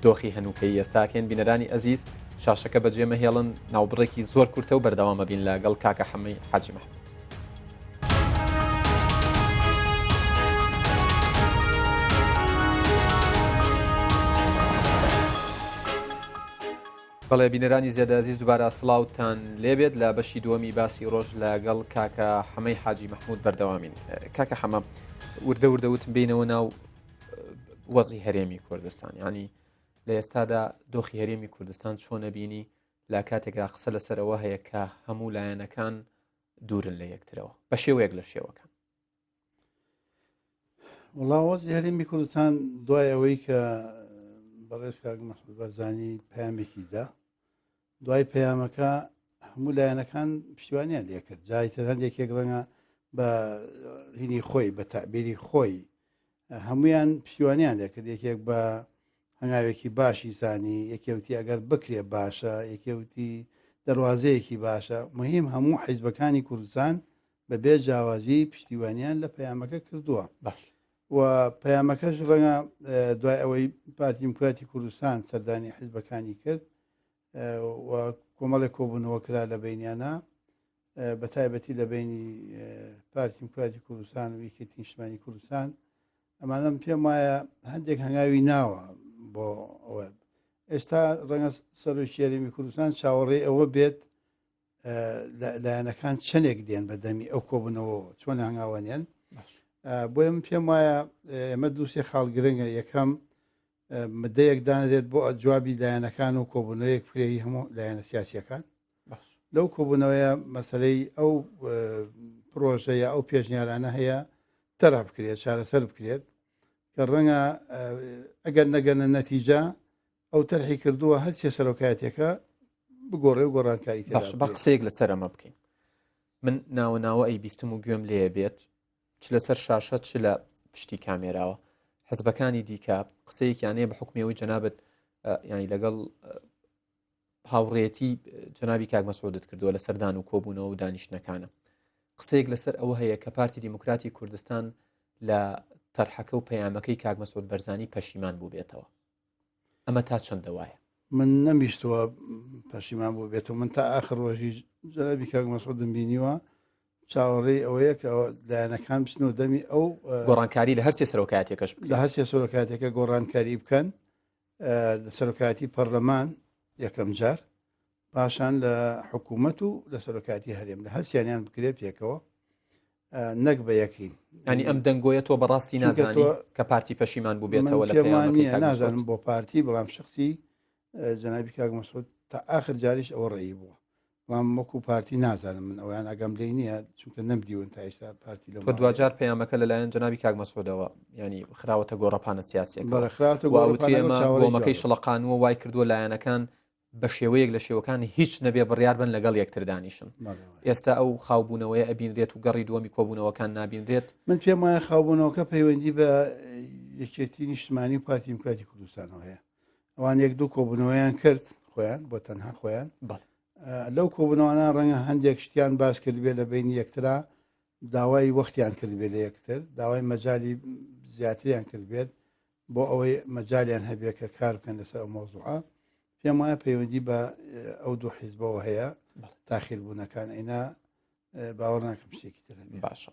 دۆخی هەنووکەی ئێستاکەن بینەرانی ئەزیز شاشەکە بەجێمە هێڵن ناوبڕێکی زۆر کورتە و بەردەوامە بین لەگەڵ کاکە حەمەی حاجی مەحموود. بەڵێ بینەرانی زێدەزیز دووبارە سڵاوتان لێبێت لە بەشی دووەمی باسی ڕۆژ لەگەڵ کاکە حەمەی حاجی مەحموود بەردەوامین. کاکە حەمە وردە وردەوتم بینەوە ناو وەزی هەرێمی کوردستان ینی لە ئێستادا دۆخی هەرێمی کوردستان چۆنە بینی لە کاتێکدا قسە لەسەرەوە هەیە کە هەموو لایەنەکان دوورن لە یەکترەوە بە شێوەیەک لە شێوەکان. وڵا وەزی هەرێمی کوردستان دوای ئەوەی کە بەڕێز کاک مەسعود بەرزانی پەیامێکیدا دوای پەیامەکە هەموو لایەنەکان پشتیوانیان لێ کرد جای تر هەندێکێک ڕەنگە بە هینی خۆی بە تەعبیری خۆی هەمویان پشتیوانیان لێ کرد یەکێک بە هەنگاوێکی باشی زانی یەکێوتی ئەگەر بکرێ باشە یەکێوتی دەواازەیەکی باشە مهم هەموو حیزبەکانی کوردستان بەبێ جیاوازی پشتیوانیان لە پەیامەکە کردووە باش و پەیامەکەش ڕەنگە دوای ئەوەی پارتی دیموکراتی کوردستان سەردانی حیزبەکانی کرد و کۆمەڵێک کۆبوونەوە کرا لە بینیانە بە تایبەتی لە بینی پارتی دیموکراتی کوردستان و یەکێتی نیشتیمانی کوردستان ئەمانەم پێم وایە هەندێک هەنگاوی ناوە بۆ ئەوە ئێستا ڕەنگە سەرۆکی هەرێمی کوردستان چاوەڕێی ئەوە بێت لایەنەکان چەندێک دێن بە دەمی ئەو کۆبوونەوە چۆن هەنگاوانیان بۆیە من پێم وایە ئێمە دووسێ خاڵ گرنگە یەکەم مدەیەک دانرێت بۆ جوابی لایەنەکان و کۆبوونەوەیەک فرێی هەموو لایەنە سیاسیەکان لەو کۆبوونەوەیە مەسلەی ئەو پرۆژەیە ئەو پێشنیارانە هەیە تەرا بکرێت چارەسەر بکرێت کە ڕەنگە ئەگەر نەگەنە نەتیجە ئەو تەرحی کردووە هەرچێ سەرۆکایەتێکە بگۆڕێ و گۆڕانکاری بە قسەیەک لەسەر ئەمە بکەین من ناوە ئەی بیستم و گوێم لێ بێت چ لەسەر شاشە چ لە پشتی کامێراوە حزبەکانی دیکە قسەیەکیانەیە بە حکومەوەی جەنابەت ینی لەگەڵ هاوڕێتی جەنابی کاک مەسعودت کردووە لە سەردان و کۆبوونەوە و دانیشتنەکانە قسەیەک لەسەر ئەوە هەیە کە پارتی دیموکراتی کوردستان لە تەرحەکە و پەیامەکەی کاک مەسعود بەرزانی پەشیمان بوو بێتەوە ئەمە تا چەندە وایە من نەمیشتووە پەشیمان بوو بێتەوە من تا ئاخر ڕۆژی جەنابی کاک مەسعودم بینیوە چاوەڕێی ئەوەیە کە لایەنەکان بچنەوە دەمی ئەو گۆڕانکاری لە هەرسێ سەرۆکایەتێکەش لە هەرسێ سەرۆکایەتێکە گۆڕانکاری بکەن لە سەرۆکایەتی پەرلەمان یەکەم جار پاشان لە حکوومەت و لە سەرۆکایەتی هەرێم لە هەرسیانیان بکرێت پێکەوە نەک بە یەکین ینی ئەم دەنگۆیە تۆ بەڕاستی نازانی کە پارتی پەشیمان بوو بێتەوە لە پێمانە نازانم بۆ پارتی بەڵام شخصی جەنابی کاک مەسعود تا آخر جاریش ئەوە ڕێی بووە بەڵام وەکو پارتی نازانم من ئەویان ئەگەم لێی نییە چونکە نەمدیون تا ئێستا پارتی لە دوجار پەیامەکە لەلایەن جەنابی کاک مەسعودەوە ینی خراوەتە گۆڕەپانە سیاسیەک گۆڕەکەی شڵەقانوە وای کردووە لایەنەکان بە شێوەیەک لە شێوەکان هیچ نەبێ بڕیار بن لەگەڵ یەکتر دانیشن ئێستا ئەو خاوبوونەوەی ئەبینرێت و گەڕی دووەمی کۆبوونەوەکان نابینرێت من پێم وایە خاوبوونەوەکە پەیوەندی بە یەکێتی نیشتیمانی و پارتی دیموکراتی کوردستانەوە هەیە ئەوان یەک دوو کۆبوونەوەیان کرد خۆیان بۆ تەنها خۆیان لەو کۆبوونەوەانە ڕەنگە هەندێک شتیان باس کرد بێ لە بینی یەکترا داوای وەختیان کرد بێ لە یەکتر داوای مەجای زیاتریان کرد بێت بۆ ئەوەی مەجالیان هەبێت کە کار بکەن لەسەر ئەو مۆزوعە پێم وایە پەیوەندی بە ئەو دوو حیزبەوە هەیە تاخیر بوونەکان ئەینا باوەڕ ناکەم شتێکی تر باشە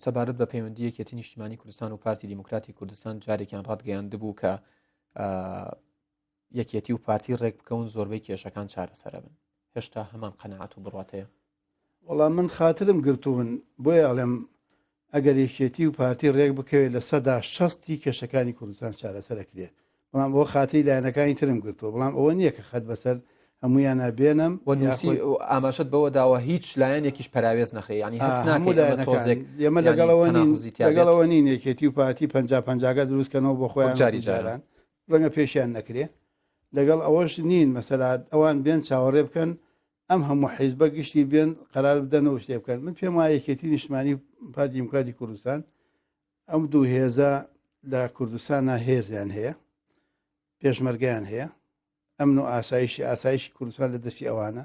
سەبارەت بە پەیوەندی یەکێتی نیشتیمانی کوردستان و پارتی دیموکراتی کوردستان جارێکیان ڕادگەیاندبوو کە یەکێتی و پارتی ڕێک بکەون زۆربەی کێشەکان چارەسەرە بن هێشتا هەمان قەنەعەت و بڕواتەیە وەڵام من خاترم گرتوون بۆیە ئەڵێم ئەگەر یەکێتی و پارتی ڕێک بکەوێت لە 160 کێشەکانی کوردستان چارەسەرەکرێ بەڵام بۆ خاتی لایەنەکانی ترم گرتووە بەڵام ئەوە نییە کە خەت بەسەر هەمویان بێنم وەنووسی ئاماژت بەوە داوە هیچ لایەنێکیش پەراوێز نەخێ ینی هەست هەموو لایەنەکان ئێمە لەگەڵەوە نین یەکێتی و پارتی 50 دروستکەنەوە بۆ خۆیان جاران ڕەنگە پێشیان نەکرێ لەگەڵ ئەوەش نین مەسەلات ئەوان بێن چاوەڕێ بکەن ئەم هەموو حیزبە گشتی بێن قەرار بدەنەوە شتێ بکەن من پێم وایە یەکێتی نیشتمانی پارتی دیموکراتی کوردستان ئەم دوو هێزە لە کوردستانە هێزیان هەیە پێشمەرگیان هەیە ئەمن و ئاسایشی کوردستان لە دەستی ئەوانە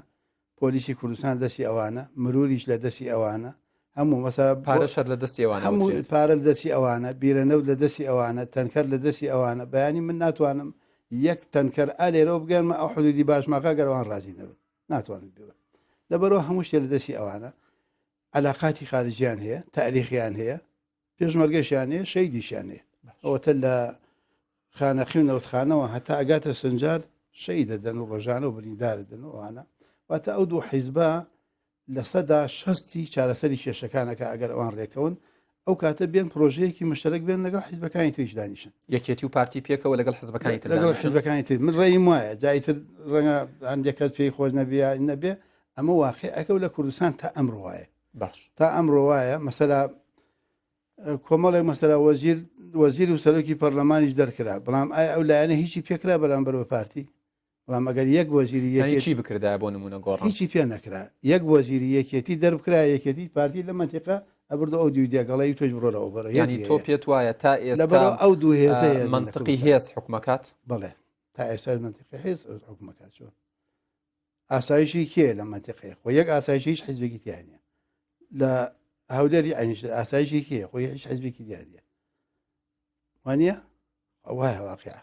پۆلیسی کوردستان دەستی ئەوانە مروریش لە دەستی ئەوانە هەموو مەسەلا پارەشەر لە دەستی ئەوانە هەموو پارە لە دەستی ئەوانە بیرەنەوت لە دەستی ئەوانە تەنکەر لە دەستی ئەوانە بەیانی من ناتوانم یەک تەنکەر ئالێرەوە بگەنمە ئەو حدودی باشماقا گەروان ڕازی نەبن ناتوانم بێ لەبەرەوە هەموو شتێ لە دەستی ئەوانە علاقاتی خارجیان هەیە تاریخیان هەیە پێشمەرگەشیان هەیە شەیدیشیان هەیە ئەوەتە لە خانەقی و نەوتخانەوە هەتا ئەگاتە سنجار شەی دەدەن و ڕۆژانە و بریندارە دەن ئەوانە واتە ئەو دوو حیزبە لە سەدا 60 چارەسەری کێشەکانەکە ئەگەر ئەوان ڕێکەون ئەو کاتە بێن پرۆژەیەکی مشترک بێن لەگەڵ حیزبەکانی تریش دانیشن یەکێتی و پارتی پێکەوە لەگەڵ حیزبەکانی تر لەگەڵ حیزبەکانی تر من ڕێیم وایە جایتر ڕەنگە هەندێک کەس پێی خۆش نەبێ نەبێ ئەمە واقع لە کوردستان تا ئەمڕۆ وایە باش تا ئەمڕۆ وایە مەسەلا کۆمەڵێک مەسەلا وەزیر و سەرۆکی پەرلەمانیش دەرکرا بەڵام ئایا ئەو لایەنە هیچی پێکرا بەرامبەر بە پارتی بەڵام ئەگەر یەک وەزیری یەکی بکردا بۆ نمونە گۆڕ هیچی پێ نەکرا یەک وەزیری یەکێتی دەربکرا یەکێتی پارتی لە منتیقە ئەبردە ئەو دوو دیاگەڵی تۆش بڕۆرەوە بەرە ینی تۆ پێت وایە تا ئێستا ئەو دوو هێزە منطقی هێز حکومەکات بڵێ تا ئێستا منتیقی هێز حکومەکات چۆن ئاسایشی کێ لە منتیقەیە خۆ یەک ئاسایشی هیچ حیزبێکی تیانە لە هەولێری عینیش ئاسایشی کێ خۆی هیچ حیزبێکی دیانە وانە وایە واقعە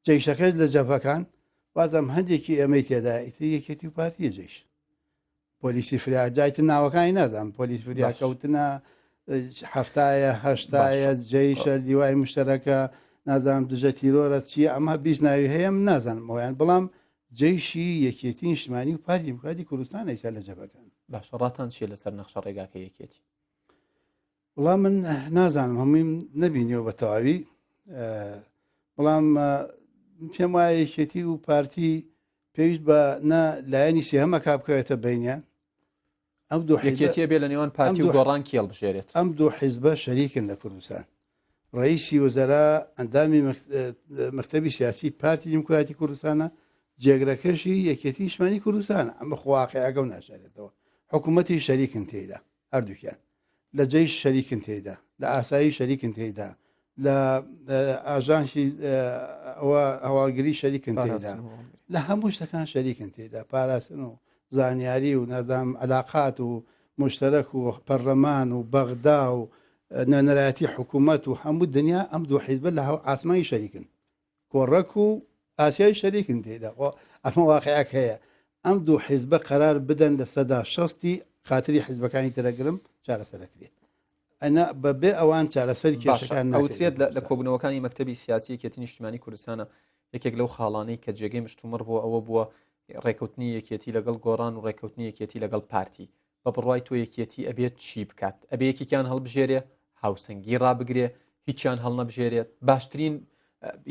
جێیشەکەش لە جەبهەکان وازم هەندێکی ئەمەی تێدا ئیتر یەکێتی و پارتیە جێش پۆلیسی فریا جایتر ناوەکانی نازانم پۆلیس فریا کەوتنە هەفتایە هەشتایە جێیشە دیوای مشتەرەکە نازانم دژە تیرۆرە چیە ئەمە بیست ناوی هەیە من نازانم ئەویان بەڵام جێیشی یەکێتی نیشتمانی و پارتی دیموکراتی کوردستان ئەیسا لە جەبهەکان باش ڕاتان چیە لەسەر نەخشە ڕێگاکە یەکێتی وڵام من نازانم هەمووی نەبینیەوە بە تەواوی بەڵام پێم وایە یەکێتی و پارتی پێویست بە لایەنی سێهەمە کابکەوێتە بینیان ئەم دوو یەکێتیە بێ لە نێوان پارتی و گۆڕان کێڵ بژێرێت ئەم دوو حیزبە شەریکن لە کوردستان ڕئیسی وەزەرا ئەندامی مەکتەبی سیاسی پارتی دیموکراتی کوردستانە جێگرەکەشی یەکێتی نیشتمانی کوردستانە ئەمە واقعەکە و ناشارێتەوە حکوومەتی شەریکن تێیدا هەردووکیان لە جێیش شەریکن تێیدا لە ئاسایی شەریکن تێیدا لە ئاژانسی هەواڵگری شەریکن تێدا لە هەموو شتەکان شەریکن تێدا پاراستن و زانیاری و نەدام علاقات و مشترک و پەرلەمان و بەغدا و نەنەرایەتی حکوومەت و هەموو دنیا ئەم دوو حیزبە لە ئاسمانی شەریکن کۆڕەک و ئاسیای شەریکن تێدا ئەمە واقعەک هەیە ئەم دوو حیزبە قەرار بدەن لە سەدا 60 خاتری حیزبەکانی ترەگرم چارەسەرەکرێت ئەنا بەبێ ئەوان چارەسەری کێشەکان ئەوترێت لە کۆبنەوەکانی مەکتەبی سیاسی یەکێتی نیشتمانی کوردستانە یەکێک لەو خاڵانەی کە جێگەی مشتومڕ بووە ئەوە بووە ڕێکەوتنی یەکێتی لەگەڵ گۆڕان و ڕێکەوتنی یەکێتی لەگەڵ پارتی بە بڕوای تۆ یەکێتی ئەبێت چی بکات ئەبێ یەکێکیان هەڵبژێرێ هاوسەنگی ڕابگرێ هیچیان هەڵ نەبژێرێت باشترین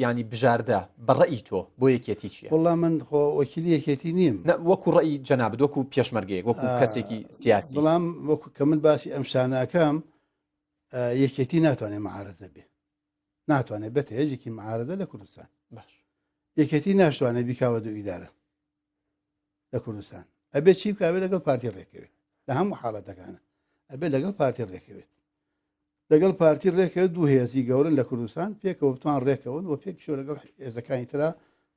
ینی بژاردە بەڕەئی تۆ بۆ یەکێتی چیە وەڵام من خۆ وەکیلی یەکێتی نیم وەکو ڕەئی جەنابەت وەکو پێشمەرگەیەک وەکو کەسێکی سیاسی بەڵام وەکو کە من باسی ئەم شانەکەم یەکێتی ناتوانێت معارەزە بێ ناتوانێت بێت هێزێکی معارەزە لە کوردستان باش یەکێتی ناشتوانێت بیکاوە دوو ئیدارە لە کوردستان ئەبێ چی بکاوێت لەگەڵ پارتی ڕێکەوێت لە هەموو حاڵەتەکانە ئەبێ لەگەڵ پارتی ڕێکەوێت لەگەڵ پارتی ڕێکەوێت دوو هێزی گەورن لە کوردستان پێکەوە بتوان ڕێکەون و پێکشۆ لەگەڵ هێزەکانی ترا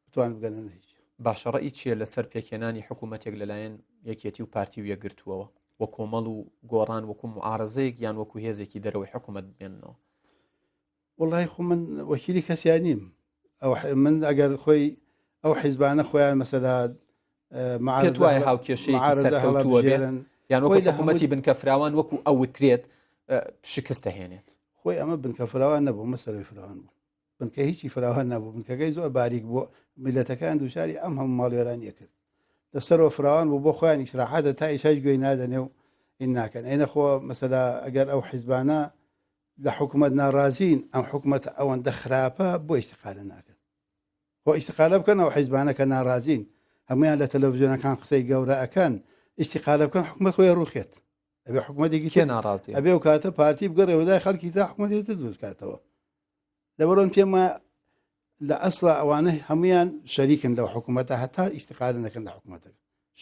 بتوان بگەنن هیچ باشە ڕەئی چیە لەسەر پێکێنانی حکوومەتێک لەلایەن یەکێتی و پارتی و یەکگرتووەوە وە کۆمەڵ و گۆڕان وەکو معارەزەیەک یان وەکو هێزێکی دەرەوەی حکوومەت بێنەوە وڵی خۆ من وەکیلی کەسیان نیم من ئەگەر خۆی ئەو حیزبانە خۆیان مەسەلا پێت وایە هاوکێشەیەکی سەرکەوتووە بێن یان وەکو حکوومەتی بنکە فراوان وەکو ئەوترێت شکستە هێنێت خۆی ئەمە بنکە فراوان نەبوو مەسەرەوەی فراوان بوو بنکە هیچی فراوان نەبوو بنکەکەی زۆر باریک بوو میلەتەکان دووشاری ئەم هەموو ماڵوێرانیە کرد لەسەرەوە فراوان بوو بۆ خۆیان ئیسراحەتە تا ئیشاش گوێی نادەنێ و ئین ناکەن ئەینە خۆ مەسەلا ئەگەر ئەو حیزبانە لە حکوومەت ناڕازین ئەم حکوومەتە ئەوەندە خراپە بۆ ئیستقالە ناکەن خۆ ئیستقالە بکەن ئەو حیزبانە کە ناڕازین هەمویان لە تەلەڤیزیۆنەکان قسەی گەورە ئەکەن ئیستیقالە بکەن حکومەت خۆی ڕوخێت ئەبێ حکومەتێکی کێ ناڕازی ئەبێ و کاتە پارتی بگەڕێ وەدای خەڵکی تا حکومەتێتە دروست کاتەوە لەبەرەوەم پێمە لە ئەسڵا ئەوانە هەمویان شەریکن لەو حکوومەتە هەتا ئیستیقالە نەکەن لە حکوومەتە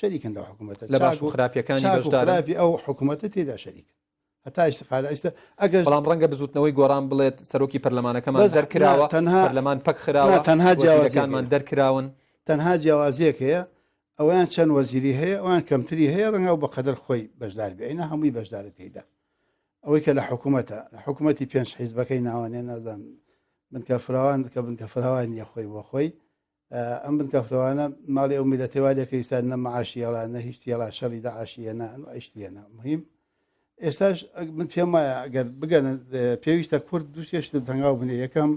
شەریکن لە حکوومەتە لە باش و خراپیەکانی بەشدار ئەو حکوومەتە تێدا شەریکن هەتا ئیستیقالە ئیستا ئەگەر بەڵام ڕەنگە بزوتنەوەی گۆڕان بڵێت سەرۆکی پەرلەمانەکەمان دەرکراوە پەرلەمان پەک خراوە تەنها جیاوازەکانمان دەرکراون تەنها جیاوازیەک هەیە ئەویان چەند وەزیری هەیە ئەوان کەمتری هەیە ڕەنگە و بەقەدر خۆی بەشدار بێ ئەینە هەمووی بەشدارە تێیدا ئەوەی کە لە حکوومەتە حکوومەتی پێنج حیزبەکەی ناوانێ نازان بنکە فراوان کە بنکە فراوان یە خۆی بۆ خۆی ئەم بنکە فراوانە ماڵی ئەو میلەتێوالێکە ئیستا نە مەعاشی هێڵا نە هیچ هێڵا شەڕی داعاشیەنە ئەیشتیەنە مهم ئێستاش من پێم وایە ئەگەر بگەن پێویستە کورد دوو سێشت تەنگاو بنێ یەکەم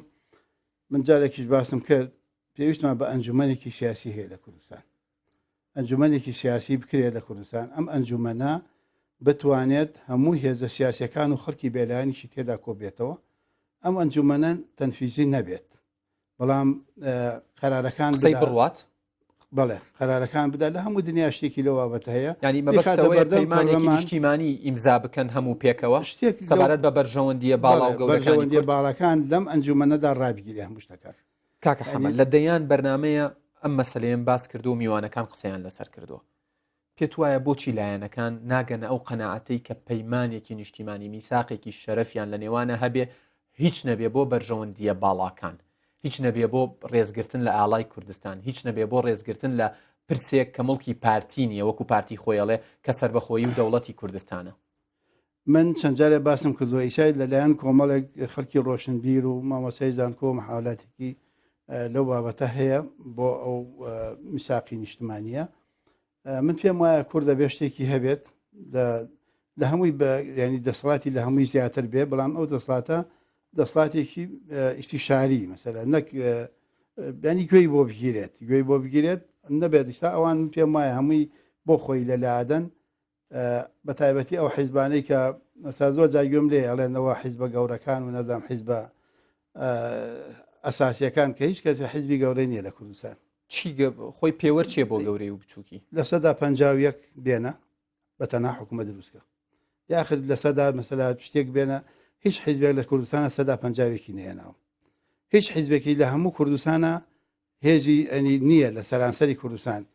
من جارێکیش باسم کرد پێویستمان بە ئەنجومەنێکی سیاسی هەیە لە کوردستان ئەنجومەنێکی سیاسی بکرێت لە کوردستان ئەم ئەنجومەنە بتوانێت هەموو هێزە سیاسەکان و خەڵکی بێلایانیشی تێدا کۆبێتەوە ئەم ئەنجومەنە تەنفیزی نەبێت بەڵام قەرارەکان بڕوات بەڵێ قەرارەکان بدا لە هەموو دنیا شتێکی لەو بابەتە هەیە ینی مەبەستەوەی نیشتیمانی ئیمزا بکەن هەموو پێکەوە شتێک سەبارەت بە بەرژەوەندیە باڵا و بەرژەوەندیە باڵەکان لەم ئەنجومەنەدا ڕابگیری هەموو شتەکان کاکە حەمەد لە دەیان بەرنمەیە ئەم مەسلەیەم باس کردو و میوانەکان قسەیان لەسەر کردووە پێت وایە بۆچی لایەنەکان ناگەنە ئەو قەناعەتەی کە پەیمانێکی نیشتیمانی میساقێکی شەرەفیان لە نێوانە هەبێ هیچ نەبێ بۆ بەرژەوەندیە باڵاکان هیچ نەبێ بۆ ڕێزگرتن لە ئاڵای کوردستان هیچ نەبێ بۆ ڕێزگرتن لە پرسێک کە مڵکی پارتینیە وەکو پارتی خۆیڵێ کە سەربەخۆیی و دەوڵەتی کوردستانە من چەند جارێ باسم کردووە ئیشای لەلایەن کۆمەڵێک خەڵکی ڕۆشنبیر و مامۆسای زانکۆ و محاولاتێکی لەو بابەتە هەیە بۆ ئەو میساقی نیشتمانیە من پێم وایە کوردە بێ شتێکی هەبێت لە هەمووی ینی دەسەڵاتی لە هەمووی زیاتر بێ بەڵام ئەو دەسەڵاتە دەسەڵاتێکی ئیستیشاری مەسەلە نەک ینی گوێی بۆ بگیرێت گوێی بۆ بگیرێت نەبێت ئستا ئەوان پێم وایە هەمووی بۆ خۆی لەلادەن بە تایبەتی ئەو حیزبانەی کە مەسا زۆر جاگوێم لێ ئەڵێنەوە حیزبە گەورەکان و نەزانام حیزبە ئەساسیەکان کە هیچ کەسی حیزبی گەورەی نییە لە کوردستان چی خۆی پێوە چیە بۆ گەورەی و بچووکی لە سەدا 51 بێنە بە تەنها حکوومەت دروستکە یاخر لە سەدا مەسەلا شتێک بێنە هیچ حیزبێک لە کوردستانە سەدا 50 نێناوە هیچ حیزبێکی لە هەموو کوردستانە هێزی ئەنی نییە لە سەرانسەری کوردستان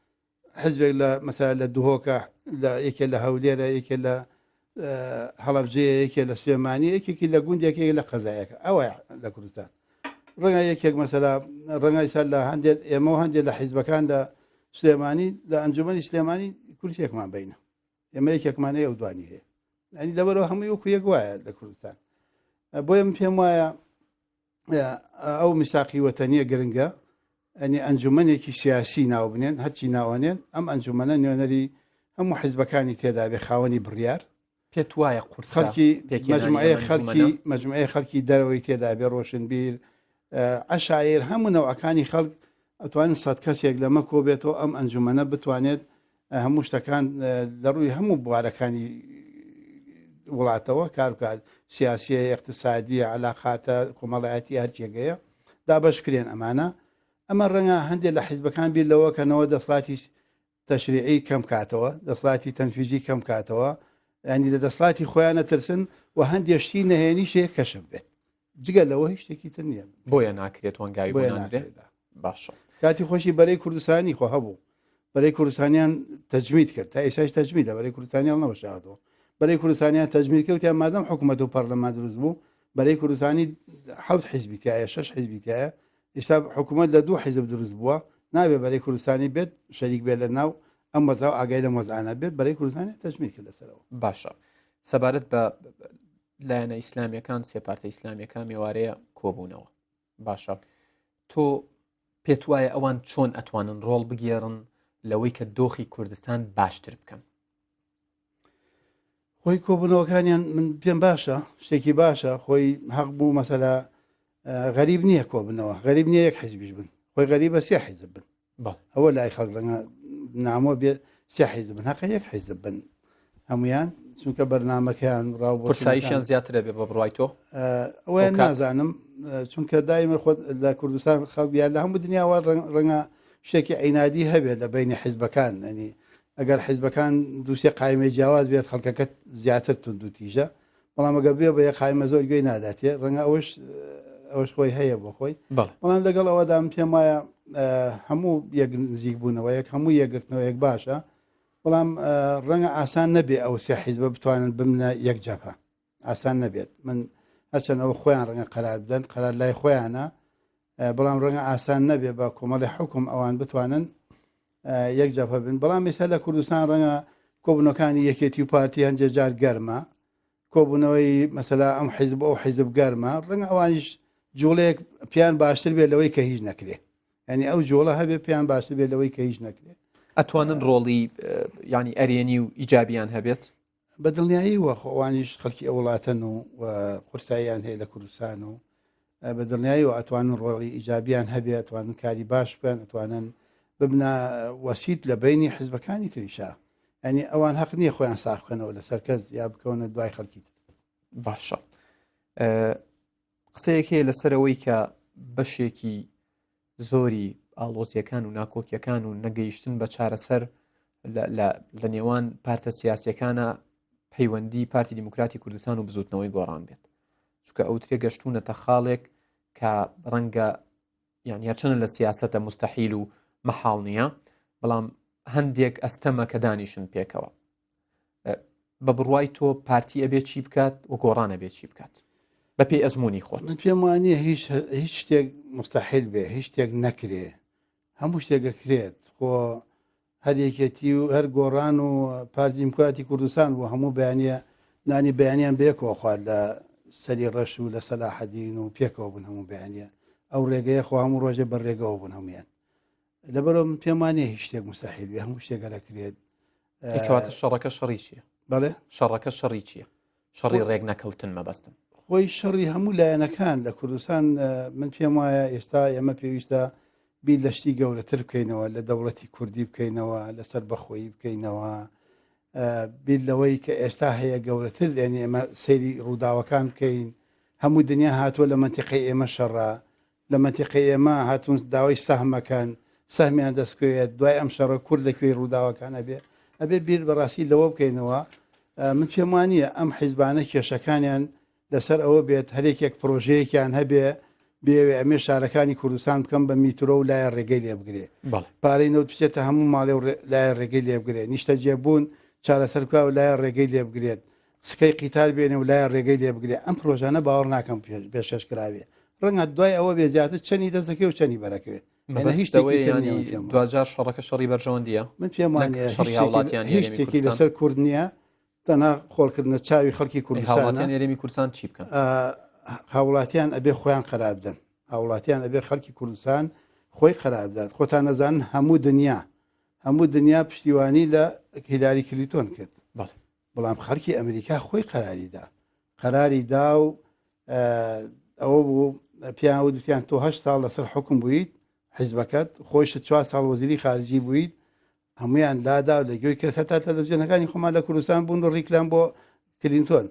حزبێک لە مەسەلا لە دوهۆکە لە یەکێ لە هەولێرە یەکێ لە هەڵەبجەیە یەکێ لە سلێمانی یەکێکی لە گوندێکی لە قەزایەکە ئەوە لە کوردستان ڕەنگە یەکێک مەسەلا ڕەنگای سەر لە هەندێک ئێمە هەندێک لە حیزبەکان لە سلێمانی لە ئەنجومەنی سلێمانی کورسێکمان بینە ئێمە یەکێکمانەیە ئەو دوانی هەیە ئەنی لەبەرەوە هەمووی وەکو یەک وایە لە کوردستان بۆیە من پێم وایە ئەو میساقی وەتەنیە گرنگە ئەنی ئەنجومەنێکی سیاسی ناو بنێن هەرچی ناوانێن ئەم ئەنجومەنە نوێنەری هەموو حیزبەکانی تێدا بێ خاوەنی بڕیار پێت وایە قورس خەڵکی مەجموعەیە خەڵکی دەرەوەی تێدا بێ ڕۆشنبیر عەشایر هەموو نەوعەکانی خەڵک ئەتوانن 100 کەسێک لەمە کۆبێتەوە ئەم ئەنجومەنە بتوانێت هەموو شتەکان لە ڕووی هەموو بوارەکانی وڵاتەوە کار سیاسیە اقتصادیە علاقاتە کۆمەڵایەتی هەرچێگەیە دابەشکرێن ئەمانە ئەمە ڕەنگە هەندێک لە حیزبەکان بیر لەوەکەنەوە دەسڵاتی تەشریعی کەم کاتەوە دەسڵاتی تەنفیزی کەم کاتەوە ینی لە دەسڵاتی خۆیانە ترسن و هەندێشتی نهێنی شەیە کەشف بێت جگە لەوە هیچ شتێکی تر نییە بۆیە ناکرێت وەنگاوی بۆ ناکرێت باشە کاتی خۆشی بەرەی کوردستانی خۆ هەبوو بەرەی کوردستانیان تەجمید کرد تا ئێساش تەجمیدە بەرەی کوردستانیان نەوەشاتەوە بەرەی کوردستانیان تەجمید کەوتیان مادەم حکوومەت و پەرلەمان دروست بوو بەرەی کوردستانی 7 حیزبیتایە 6 حیزبیتایە ئێستا حکوومەت لە 2 حیزب دروست بووە نابێت بەرەی کوردستانی بێت شەریک بێت لە ناو ئەم وەزا و ئاگای لە مۆزانە بێت بەرەی کوردستانی تەجمید کرد لەسەرەوە باشە سەبارەت بە لایەنە ئیسلامیەکان سێپارتە ئیسلامیەکان میێوارەیە کۆبوونەوە باشە تۆ پێت وایە ئەوان چۆن ئەتوانن ڕۆڵ بگێڕن لەوەی کە دۆخی کوردستان باشتر بکەن خۆی کۆبوونەوەکانیان من پێم باشە شتێکی باشە خۆی حەق بوو مەسەلا غەریب نییە کۆبنەوە غەریب نییە یەک حیزبیش بن خۆی غەریبە سێ حیزب بن ئەوە لای خەڵک ڕەنگە نامۆ بێ سێ حیزب بن حەقە یەک حیزب بن هەمویان چونکە بەرنامەکەیان ڕاوبۆساییشیان زیاترە بێ بە بڕای تۆ ئەویان نازانم چونکە دایمە خۆت لە کوردستان خەڵکیان لە هەموو دنیاوە ڕەنگە شتێکی عینادی هەبێت لە بینی حیزبەکان ئەنی ئەگەر حیزبەکان دووسێ قایمە جیاواز بێت خەڵکەکەت زیاتر تونند و تیژە بەڵام ئەگە بێ بە یە قایمە زۆر گوێی ناداتێ ڕەنگە ئەوش خۆی هەیە بۆ خۆی بەڵام لەگەڵ ئەوەدام پێم وایە هەموو یەک نزیک بوونەوە یەک هەموو یەکگرتنەوە یەک باشە بەڵام ڕەنگە ئاسان نەبێ ئەو سێ حیزبە بتوانن بمنە یەک جەبهە ئاسان نەبێت من هەرچەندەوە خۆیان ڕەنگە قەرار بدەن قەرار لای خۆیانە بەڵام ڕەنگە ئاسان نەبێ بە کۆمەڵی حکوم ئەوان بتوانن یەک جەبهە بن بەڵام ئێستا لە کوردستان ڕەنگە کۆبوونەکانی یەکێتی و پارتی هەندێک جار گەرمە کۆبوونەوەی مەسەلا ئەم حیزب ئەو حیزب گەرمە ڕەنگە ئەوانیش جوڵەیەک پیان باشتر بێت لەوەی کە هیچ نەکرێ ینی ئەو جوڵە هەبێ پیان باشتر بێت لەوەی کە هیچ نەکرێ ئەتوانن ڕۆڵی ینی ئەرێنی و ئیجابیان هەبێت بە دڵنیایی وە ئەوانیش خەڵکی ئەو وڵاتەن و قورساییان هەیە لە کوردستان و بە دڵنیایی و ئەتوانن ڕۆڵی ئیجابیان هەبێت ئەتوانن کاری باش بکەن ئەتوانن ببنە وەسیت لە بینی حیزبەکانی تریشا ینی ئەوان حەق نییە خۆیان ساخ بکەنەوە لەسەر کەس یا بکەونە دوای خەڵکی باشە قسەیەکێ لەسەرەوەی کە بەشێکی زۆری ئاڵۆزیەکان و ناکۆکیەکان و نەگەیشتن بە چارەسەر لە نێوان پارتە سیاسیەکانە پەیوەندی پارتی دیموکراتی کوردستان و بزوتنەوەی گۆڕان بێت چونکە ئەو ترێ گەشتونەتە خاڵێک کە ڕەنگە یعنی هەرچەنە لە سیاسەتە مستەحیل و مەحاڵ نییە بەڵام هەندێک ئەستەمە کە دانیشن پێکەوە بە بڕوای تۆ پارتی ئەبێ چی بکات و گۆڕان ئەبێ چی بکات بە پێی ئەزمموی خۆت پێم وانە هیچ شتێک مستەحیل بێ هیچ شتێک نەکرێ هەموو شتێکەکرێت خۆ هەر یەکێتی و هەر گۆڕان و پارتی دیموکراتی کوردستان بۆ هەموو بەیانە نانی بەیانیان بێکەوە خوارد لە سەری ڕەش و لە سەلاحەدین و پێکەوە بوون هەموو بەیانە ئەو ڕێگەیە خۆ هەموو ڕۆژێ بەڕێگەەوە بوون هەمویان لەبەرەوە پێم وانێ هیچ شتێک مستەحیل بێ هەموو شتێکە لەکرێت کەواتە شەڕەکە شەڕی چییە بەڵێ شەڕەکە شەڕی چییە شەڕی ڕێک نەکەوتن مەبەستم خۆی شەڕی هەموو لایەنەکان لە کوردستان من پێم وایە ئێستا ئێمە پێویستە بیر لە شتی گەورەتر بکەینەوە لە دەوڵەتی کوردی بکەینەوە لەسەر بەخۆیی بکەینەوە بیر لەوەی کە ئێستا هەیە گەورەتر لێنی ئێمە سەیری ڕووداوەکان بکەین هەموو دنیا هاتووە لە منتیقی ئێمە شەڕە لە منتیقی ئێمە هاتوون داوای سەهمەکان سەهمیان دەستکەوێت دوای ئەم شەڕە کورد لەکوێ ڕووداوەکان ئەبێ بیر بەڕاستی لەوە بکەینەوە من پێم وانییە ئەم حیزبانە کێشەکانیان لەسەر ئەوە بێت هەرێکێک پرۆژەیەکیان هەبێ بێوێ ئەمێ شارەکانی کوردستان بکەم بە میترۆ و لایە ڕێگەی لێ بگرێ پارەی نەوت بچێتە هەموو ماڵێ و لایە ڕێگەی لێ بگرێ نیشتە جێبوون چارەسەرکە و لایە ڕێگەی لێ بگرێت سکەی قیتال بێنێ و لایە ڕێگەی لێ بگرێ ئەم پرۆژانە باوەڕ ناکەم پێشەش کراوێ ڕەنگە دوای ئەوە بێ زیاتر چەنی دەستەکەی و چەنی بەرەکەوێت دوجار شەڕەکە شەڕی بەرژەوەندیە من پێم وانە هیچ شتێکی لەسەر کورد نییە تەنها خۆڵکردنە چاوی خەڵکی کوردستان هێرێمی کوردستان چی بکەن هاوڵاتیان ئەبێ خۆیان قەرار بدەن هاوڵاتیان ئەبێ خەڵکی کوردستان خۆی قەرار بدات خۆتان نەزان هەموو دنیا پشتیوانی لە هیلاری کلیتۆن کرد بەڵام خەڵکی ئەمریکا خۆی قەراری دا و ئەوە بوو پیان وتیان تۆ 8 ساڵ لەسەر حکم بوویت حیزبەکەت خۆشت 4 ساڵ وەزیری خارجی بوویت هەمویان لادا و لەگوێی کەس هەتا تەلەڤیزیۆنەکانی خۆمان لە کوردستان بوون و ڕیکلام بۆ کلینتۆن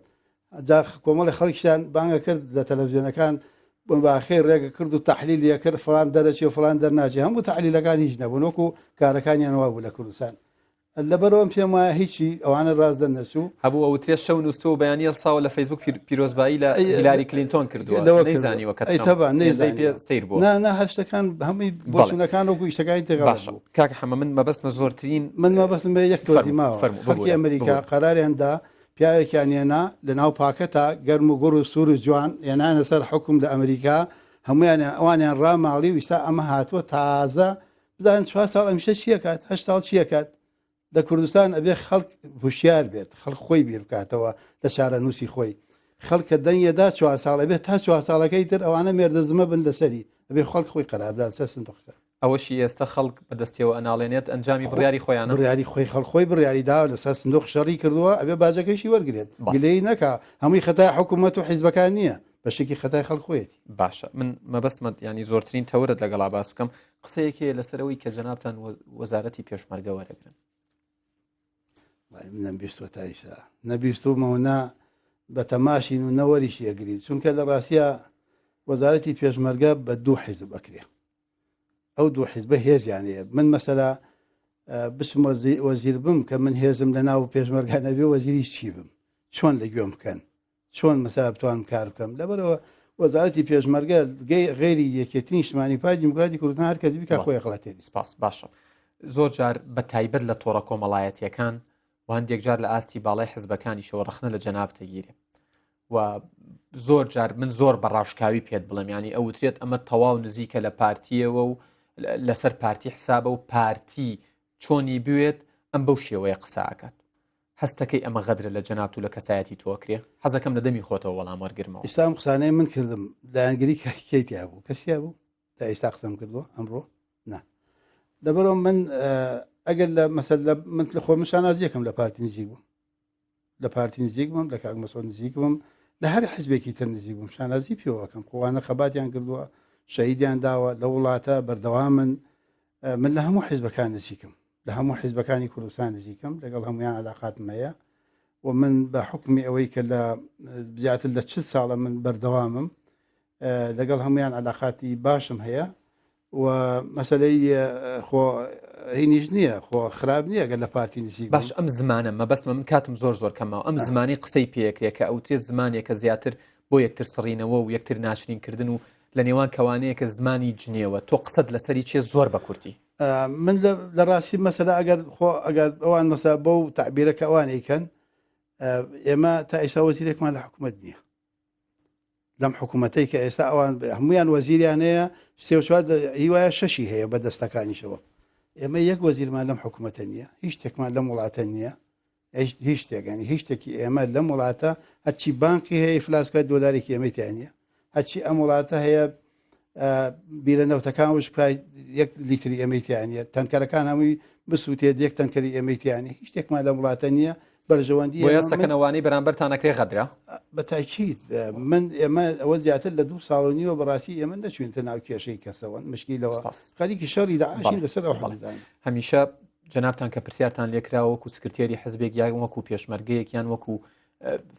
جا کۆمەڵی خەڵکیشان بانگە کرد لە تەلەڤیزیۆنەکان بۆن باخێ ڕێگە کرد و تەحلیلیە کرد فلان دەرەچی و فلان دەرناچی هەموو تەحلیلەکان هیچ نەبوون وەکو کارەکانیان وا بوو لە کوردستان لەبەرەوەم پێم وایە هیچی ئەوانە ڕاست دەنەچوو هەبوو ئەو ترێ شەو نووسۆ و بەیانی هەڵساوە لە فەیسبوک پیرۆزبایی لە هیلاری کلینتۆن کردووە نەیزانیوە کە سیر بووە نا هەر شتەکان هەمووی بۆچوونەکان وەکو شتەکانی تێگەڵ کاکە حەمە من مەبەستمە زۆرترین من مەبەستم بە یەک تۆزی ماوە خەڵکی ئەمریکا قەراریاندا پیاوێکیان هێنا لە ناو پاکەتە گەرم و گوڕ و سوور و جوان هێنانە سەر حکوم لە ئەمریکا هەمویان ئەوانیان ڕاماڵی ویستا ئەمە هاتووە تازە بزانن 4 ساڵ ئەمیشە چیە کات 8 ساڵ چیە کات لە کوردستان ئەبێ خەڵک هوشیار بێت خەڵک خۆی بیر بکاتەوە لە شارە نووسی خۆی خەڵکە دەنگێدا 4 ساڵە بێت تا 4 ساڵەکەی تر ئەوانە مێردەزمە بن لەسەری ئەبێ خەڵک خۆی قەرابدان سەر سندوقەکە ئەوەشی ئێستا خەڵک بەدەستیەوە ئەناڵێنێت ئەنجامی بڕیاری خۆیانە بڕیاری خۆی خەڵخۆی بڕیاری داوە لەسەر سندوق شەڕی کردووە ئەبێ باجەکەیشی وەرگێت گلەی نەکا هەمووی خەتای حکوومەت و حیزبەکان نییە بەشێکی خەتای خەڵخۆیەتی باشە من مەبەستمە ینی زۆرترین تەورت لەگەڵا باس بکەم قسەیەکێ لەسەرەوەی کە جەنابتان وەزارەتی پێشمەرگە وەرەگرن منم بیستوە تا ئیسا نەبیستومەوە بە تەماشین و نەوەریشی ئەگرین چونکە لە ڕاستیە وەزارەتی پێشمەرگە بە 2 حیزب ئەکرێ ئەو دوو حیزبە هێزیانەیە من مەسەلا بچم وەزیر بم کە من هێزم لە ناو پێشمەرگانەبێ وەزیری چی بم چۆن لە گوێم بکەن چۆن مەسەلا بتوانم کار بکەم لەبەرەوە وەزارەتی پێشمەرگە غێری یەکێتنی نیشتیمانی پارتی دیموکراتی کوردستان هەر کەس بیکە خۆی خڵاتێنی سپاس باشە زۆر جار بە تایبەت لە تۆڕە کۆمەڵایەتیەکان و هەندێک جار لە ئاستی باڵای حزبەکانیشەوە ڕخنە لە جەناب تەگیرێ و زۆر جار من زۆر بەڕاشکاوی پێت بڵێم ینی ئەوترێت ئەمە تەواو نزیکە لە پارتیەوە و لەسەر پارتی حسابە و پارتی چۆنی بوێت ئەم بەو شێوەیە قساکات هەستەکەی ئەمە غەدرە لە جەناب و لە کەسایەتی تۆکرێ حەزەکەم لە دەمی خۆتەوە وەڵام وەرگرمەوە ئێستام قسانەی من کردم دایانگری کەیتیا بوو کەسیا بوو تا ئێستا قسەم کردووە ئەمڕۆ نا لەبەرەوە من ئەگەر لە مەسەل من لە خۆ شانازیەکەم لە پارتی نزیک بووم لە پارتی نزیک بووم لە کاک مەسعود نزیک بووم لە هەر حزبێکی تر نزیک بووم شانازی پێوەکەم خۆوانە خەباتیان کردووە شەهیدیان داوە لە وڵاتە بەردەوامن من لە هەموو حیزبەکان نزیکم لە هەموو حیزبەکانی کوردستان نزیکم لەگەڵ هەمویان علاقاتم هەیە و من بە حکمی ئەوەی کە لە زیاتر لە 40 ساڵە من بەردەوامم لەگەڵ هەمویان علاقاتی باشم هەیە و مەسەلەی خۆ هینیش نییە خۆ خراپ نییە گەر لە پارتی نزیک باش ئەم زمانە مەبەستمە من کاتم زۆر کەمەوە ئەم زمانی قسەی پێکرێت کە ئەوتێت زمانێکە زیاتر بۆ یەکتر سڕینەوە و یەکتر ناشرینکردن و لە نێوان کەوانەیە کە زمانی جنێوە تۆ قسەت لەسەری چێ زۆر بە کورتی من لە ڕاستی مەسەلا ئەگەر ئەوان مەسا بەو تعبیرەکە ئەوانەیکەن ئێمە تا ئێستا وەزیرێکمان لە حکوومەت نییە لەم حکوومەتەی کە ئێستا ئەوان هەمویان وەزیریانەیە سێ چوار هیوایە شەشی هەیە بە دەستەکانیشەوە ئێمە یەک وەزیرمان لەم حکوومەتە نییە هیچ شتێکمان لەم وڵاتە نییە هیچ شتێکانی هیچ شتێکی ئێمە لەم وڵاتە هەرچی بانکی هەیە فلاسکە دۆلارێکی ئێمەیان نیە هەرچی ئەم وڵاتە هەیە بیرەنەوتەکان وش یەک لیتری ئەمەیتیانە تەنکەرەکان هەمووی بسووتێت یەک تەنکەری ئەمەیتیانی هیچ شتێکمان لەم وڵاتە نییە بەرژەوەندی سەکەنەوانی بەرامبەرتانەکرێ غەدرا بە تاکید من ئێمە ئەوە زیاتر لە 2 ساڵنیوە بەڕاستی ئێمە نەچوینتە ناو کێشەی کەسەوە مشکیلەوە خەریکی شەڕی داعاشین لەسەر ئەو حەڵدان هەمیشە جەنابتان کە پرسیارتان لێکراوە وەکو سکرتێری حزبێک یان وەکو پێشمەرگەیەک یان وەکو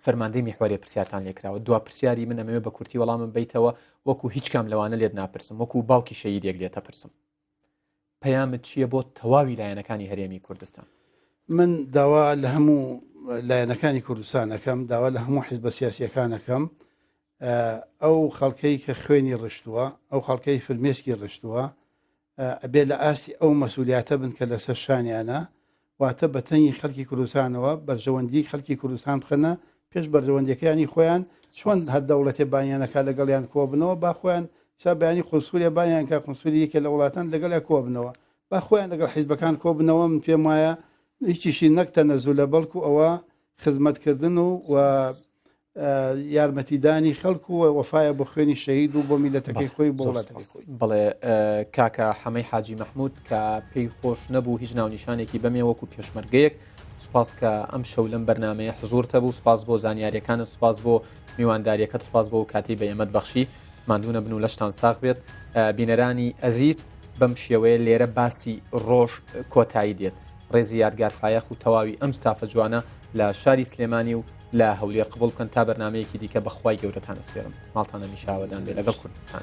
فەرماندەی میحوەری پرسیارتان لێکراوە دوا پرسیاری من ئەمەوێ بە کورتی وەڵامم بیتەوە وەکو هیچ کام لەوانە لێت ناپرسم وەکو باوکی شەهیدێک لێتە پرسم پەیامت چییە بۆ تەواوی لایەنەکانی هەرێمی کوردستان من داوا لە هەموو لایەنەکانی کوردستانەکەم داوا لە هەموو حیزبە سیاسیەکانەکەم ئەو خەڵکەی کە خوێنی ڕشتووە ئەو خەڵکەی فرمێسکی ڕشتووە ئەبێ لە ئاستی ئەو مەسئولیاتە بن کە لەسەر شانیانە واتە بەتەنی خەڵکی کوردستانەوە بەرژەوەندی خەڵکی کوردستان بخەنە پێش بەرژەوەندەکانی خۆیان چۆن هەر دەوڵەتێ بانیانەکە لەگەڵیان کۆ بنەوە با خۆیان سا بەیانی قونسولیە بانیان کە قونسولی یەکێ لە وڵاتان لەگەڵیان کۆ بنەوە با خۆیان لەگەڵ حیزبەکان کۆ بنەوە من پێم وایە هیچیشی نەکتە نەزوو لە بەڵکو ئەوە خزمەتکردن و یارمەتیدانی خەڵکو و وەفایە بۆ خوێنی شەهید و بۆ میلەتەکەی خۆی بۆ وڵاتەکەی خۆی بڵێ کاکە حەمەی حاجی مەحموود کە پێی خۆش نەبوو هیچ ناونیشانێکی بەمێ وەکو پێشمەرگەیەک سوپاس کە ئەم شەو لەم بەرنامەیە حزورتە بوو سوپاس بۆ زانیاریەکانت سوپاس بۆ میوانداریەکەت سوپاس بۆ کاتی بە ئێمەت بەخشی ماندوونە بن و لەشتان ساغ بێت بینەرانی ئەزیز بەم شێوەیە لێرە باسی ڕۆژ کۆتایی دێت ڕێزی یادگارفایەخ و تەواوی ئەم ستافە جوانە لە شاری سلێمانی و لە هەولێر قبول بکەن تا بەرنامەیەکی دیکە بەخوای گەورەتان ئەسپێرم ماڵتانە میشاوەدان بێ لەگەڵ کوردستان.